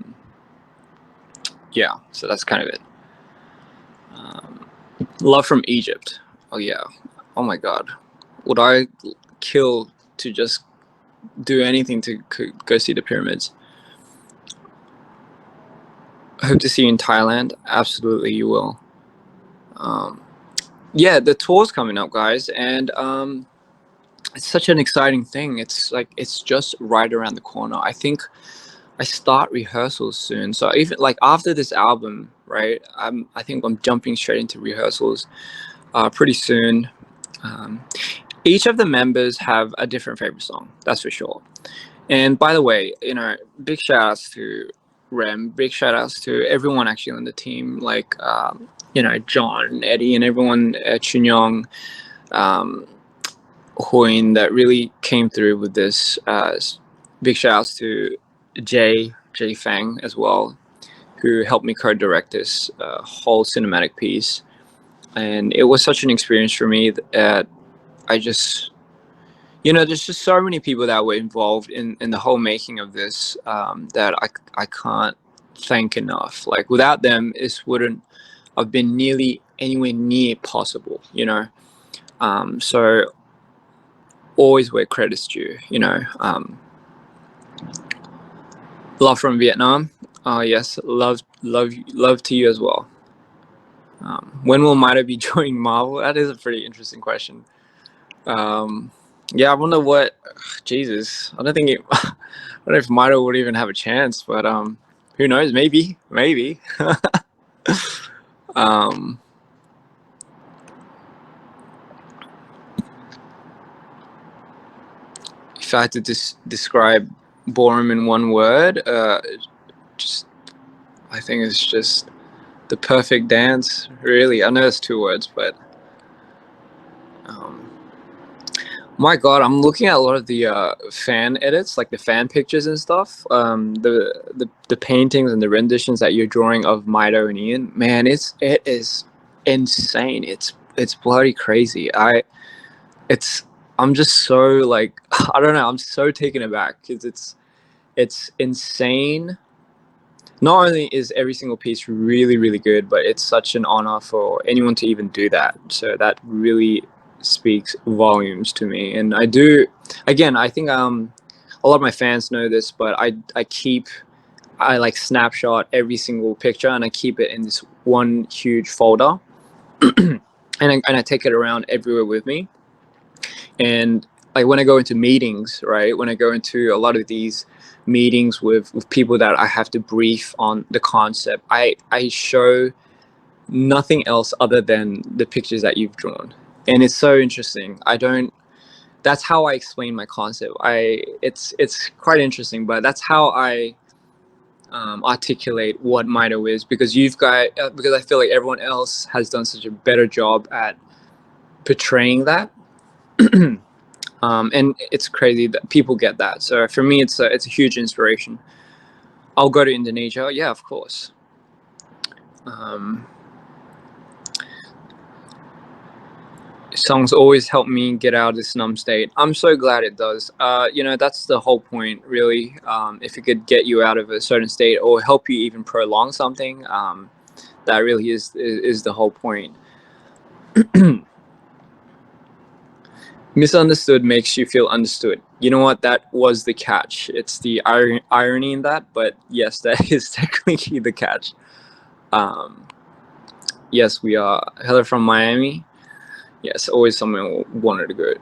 so that's kind of it. Love from Egypt. Oh yeah. Oh my God. Would I kill to just do anything to go see the pyramids? I hope to see you in Thailand. Absolutely, you will. Yeah, the tour's coming up, guys, and it's such an exciting thing. It's just right around the corner. I think I start rehearsals soon, so even like after this album, right? I think I'm jumping straight into rehearsals pretty soon. Each of the members have a different favorite song, that's for sure. And by the way, big shout outs to Rem, big shout outs to everyone actually on the team, like John, Eddie, and everyone, Chunyong, Hoin, that really came through with this. Big shout outs to Jay Fang as well, who helped me co-direct this whole cinematic piece. And it was such an experience for me that I just, there's just so many people that were involved in the whole making of this that I can't thank enough. Like, without them, this wouldn't have been nearly anywhere near possible, so always where credit's due, Love from Vietnam. Oh yes, love to you as well. When will MITO be joining Marvel? That is a pretty interesting question. Yeah, I wonder what. Jesus, I don't think it. I don't know if MITO would even have a chance, but who knows? Maybe. um, if I had to describe Borum in one word, just I think it's just the perfect dance. Really, I know it's 2 words, but um, my God, I'm looking at a lot of the fan edits, like the fan pictures and stuff. The paintings and the renditions that you're drawing of MITO and Ian. Man, it is insane. It's bloody crazy. I'm just so like I don't know. I'm so taken aback because it's insane. Not only is every single piece really really good, but it's such an honor for anyone to even do that. So that really speaks volumes to me. And I do, again, I think a lot of my fans know this, but I like snapshot every single picture and I keep it in this one huge folder. And I take it around everywhere with me. And like when I go into meetings, right, when I go into a lot of these meetings with people that I have to brief on the concept, I show nothing else other than the pictures that you've drawn. And it's so interesting. That's how I explain my concept. It's quite interesting, but that's how I articulate what MITO is, because because I feel like everyone else has done such a better job at portraying that. And it's crazy that people get that. So for me, it's a huge inspiration. I'll go to Indonesia. Yeah, of course. Songs always help me get out of this numb state. I'm so glad it does. That's the whole point, really. If it could get you out of a certain state or help you even prolong something, that really is the whole point. Misunderstood makes you feel understood. You know what? That was the catch. It's the irony in that, but yes, that is technically the catch. Yes, we are. Hello from Miami. Yes, always somewhere I wanted to go.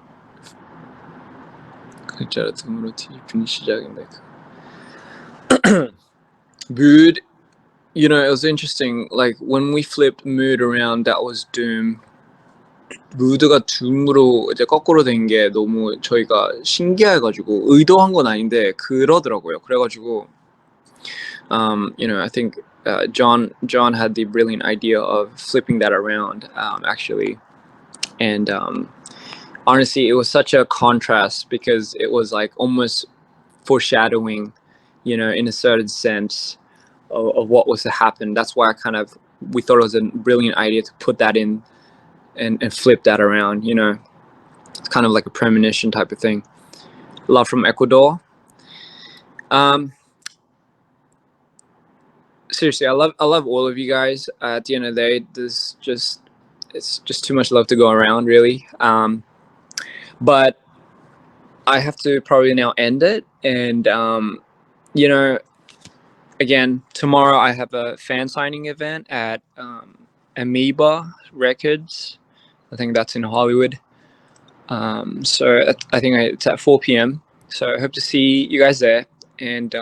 Mood, it was interesting. Like when we flipped mood around, that was doom. 무드가 둠으로 이제 거꾸로 된 게 너무 저희가 신기해가지고, 의도한 건 아닌데 그러더라고요. 그래가지고 I think John had the brilliant idea of flipping that around, actually. And honestly, it was such a contrast because it was like almost foreshadowing, in a certain sense of what was to happen. That's why we thought it was a brilliant idea to put that in and flip that around. It's kind of like a premonition type of thing. Love from Ecuador. Seriously, I love all of you guys. At the end of the day, it's just too much love to go around, really. But I have to probably now end it. And again, tomorrow I have a fan signing event at Amoeba Records. I think that's in Hollywood. So I think it's at 4 p.m. So I hope to see you guys there. And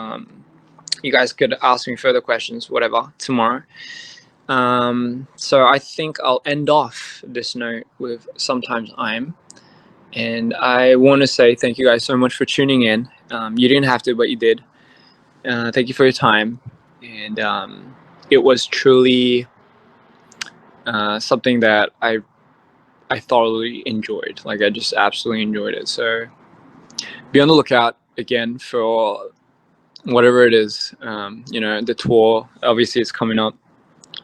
you guys could ask me further questions, whatever, tomorrow. So I think I'll end off this note with Sometimes I'm. And I want to say thank you guys so much for tuning in. You didn't have to, but you did. Thank you for your time. And it was truly something that I thoroughly enjoyed. Like, I just absolutely enjoyed it. So be on the lookout again for whatever it is. The tour, obviously, it's coming up.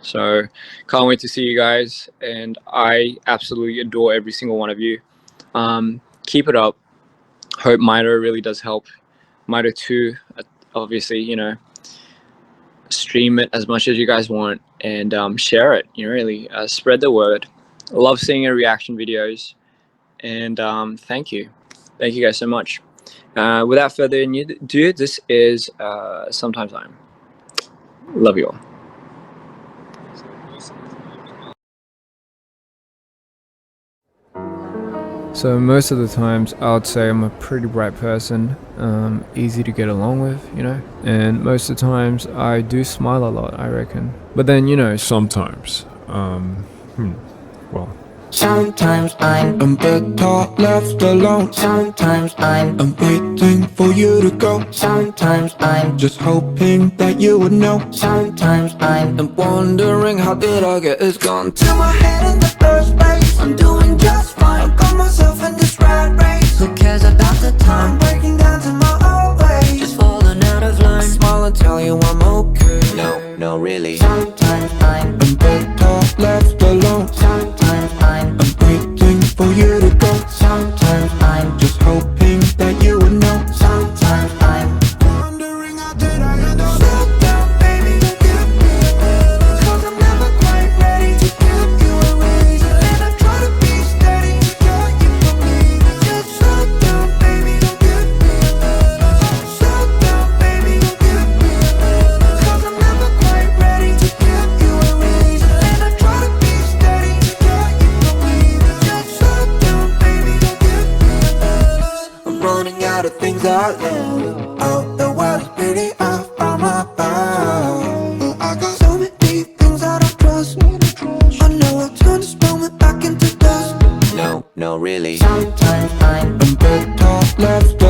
So can't wait to see you guys. And I absolutely adore every single one of you. Keep it up. Hope MITO really does help. MITO 2, obviously, stream it as much as you guys want and share it. Really spread the word. Love seeing your reaction videos. And thank you guys so much. Without further ado, this is Sometimes I'm. Love you all. So most of the times I would say I'm a pretty bright person, easy to get along with, you know, and most of the times I do smile a lot, I reckon. But then, you know, Sometimes. Well, Sometimes I'm better left alone. Sometimes I'm waiting for you to go. Sometimes I'm just hoping that you would know. Sometimes I'm wondering how did I get this gun to my head in the first place. I'm doing just fine. I got myself in this rat race. Who cares about the time? I'm breaking down to my old ways. Just falling out of line. Smile and tell you I'm okay. No, really. Sometimes I'm better left alone. Sometimes I'm waiting for you to go. Sometimes I'm just hoping that you would know. Sometimes I'm wondering how did I end up. Slow down, baby, don't give me a minute, 'cause I'm never quite ready to give you a reason. And I try to be steady to get you from leaving. Just slow down, baby, don't give me a minute. Slow down, baby, don't give me a minute, 'cause I'm never quite ready to give you a reason. And I try to be steady to get you from leaving. Just slow down, baby, don't give me a minute. I'm running out of things I love. Oh, the world's pretty off on my back. I got so many things I don't trust. I know I'll turn this moment back into dust. No, really. Sometimes I'm better left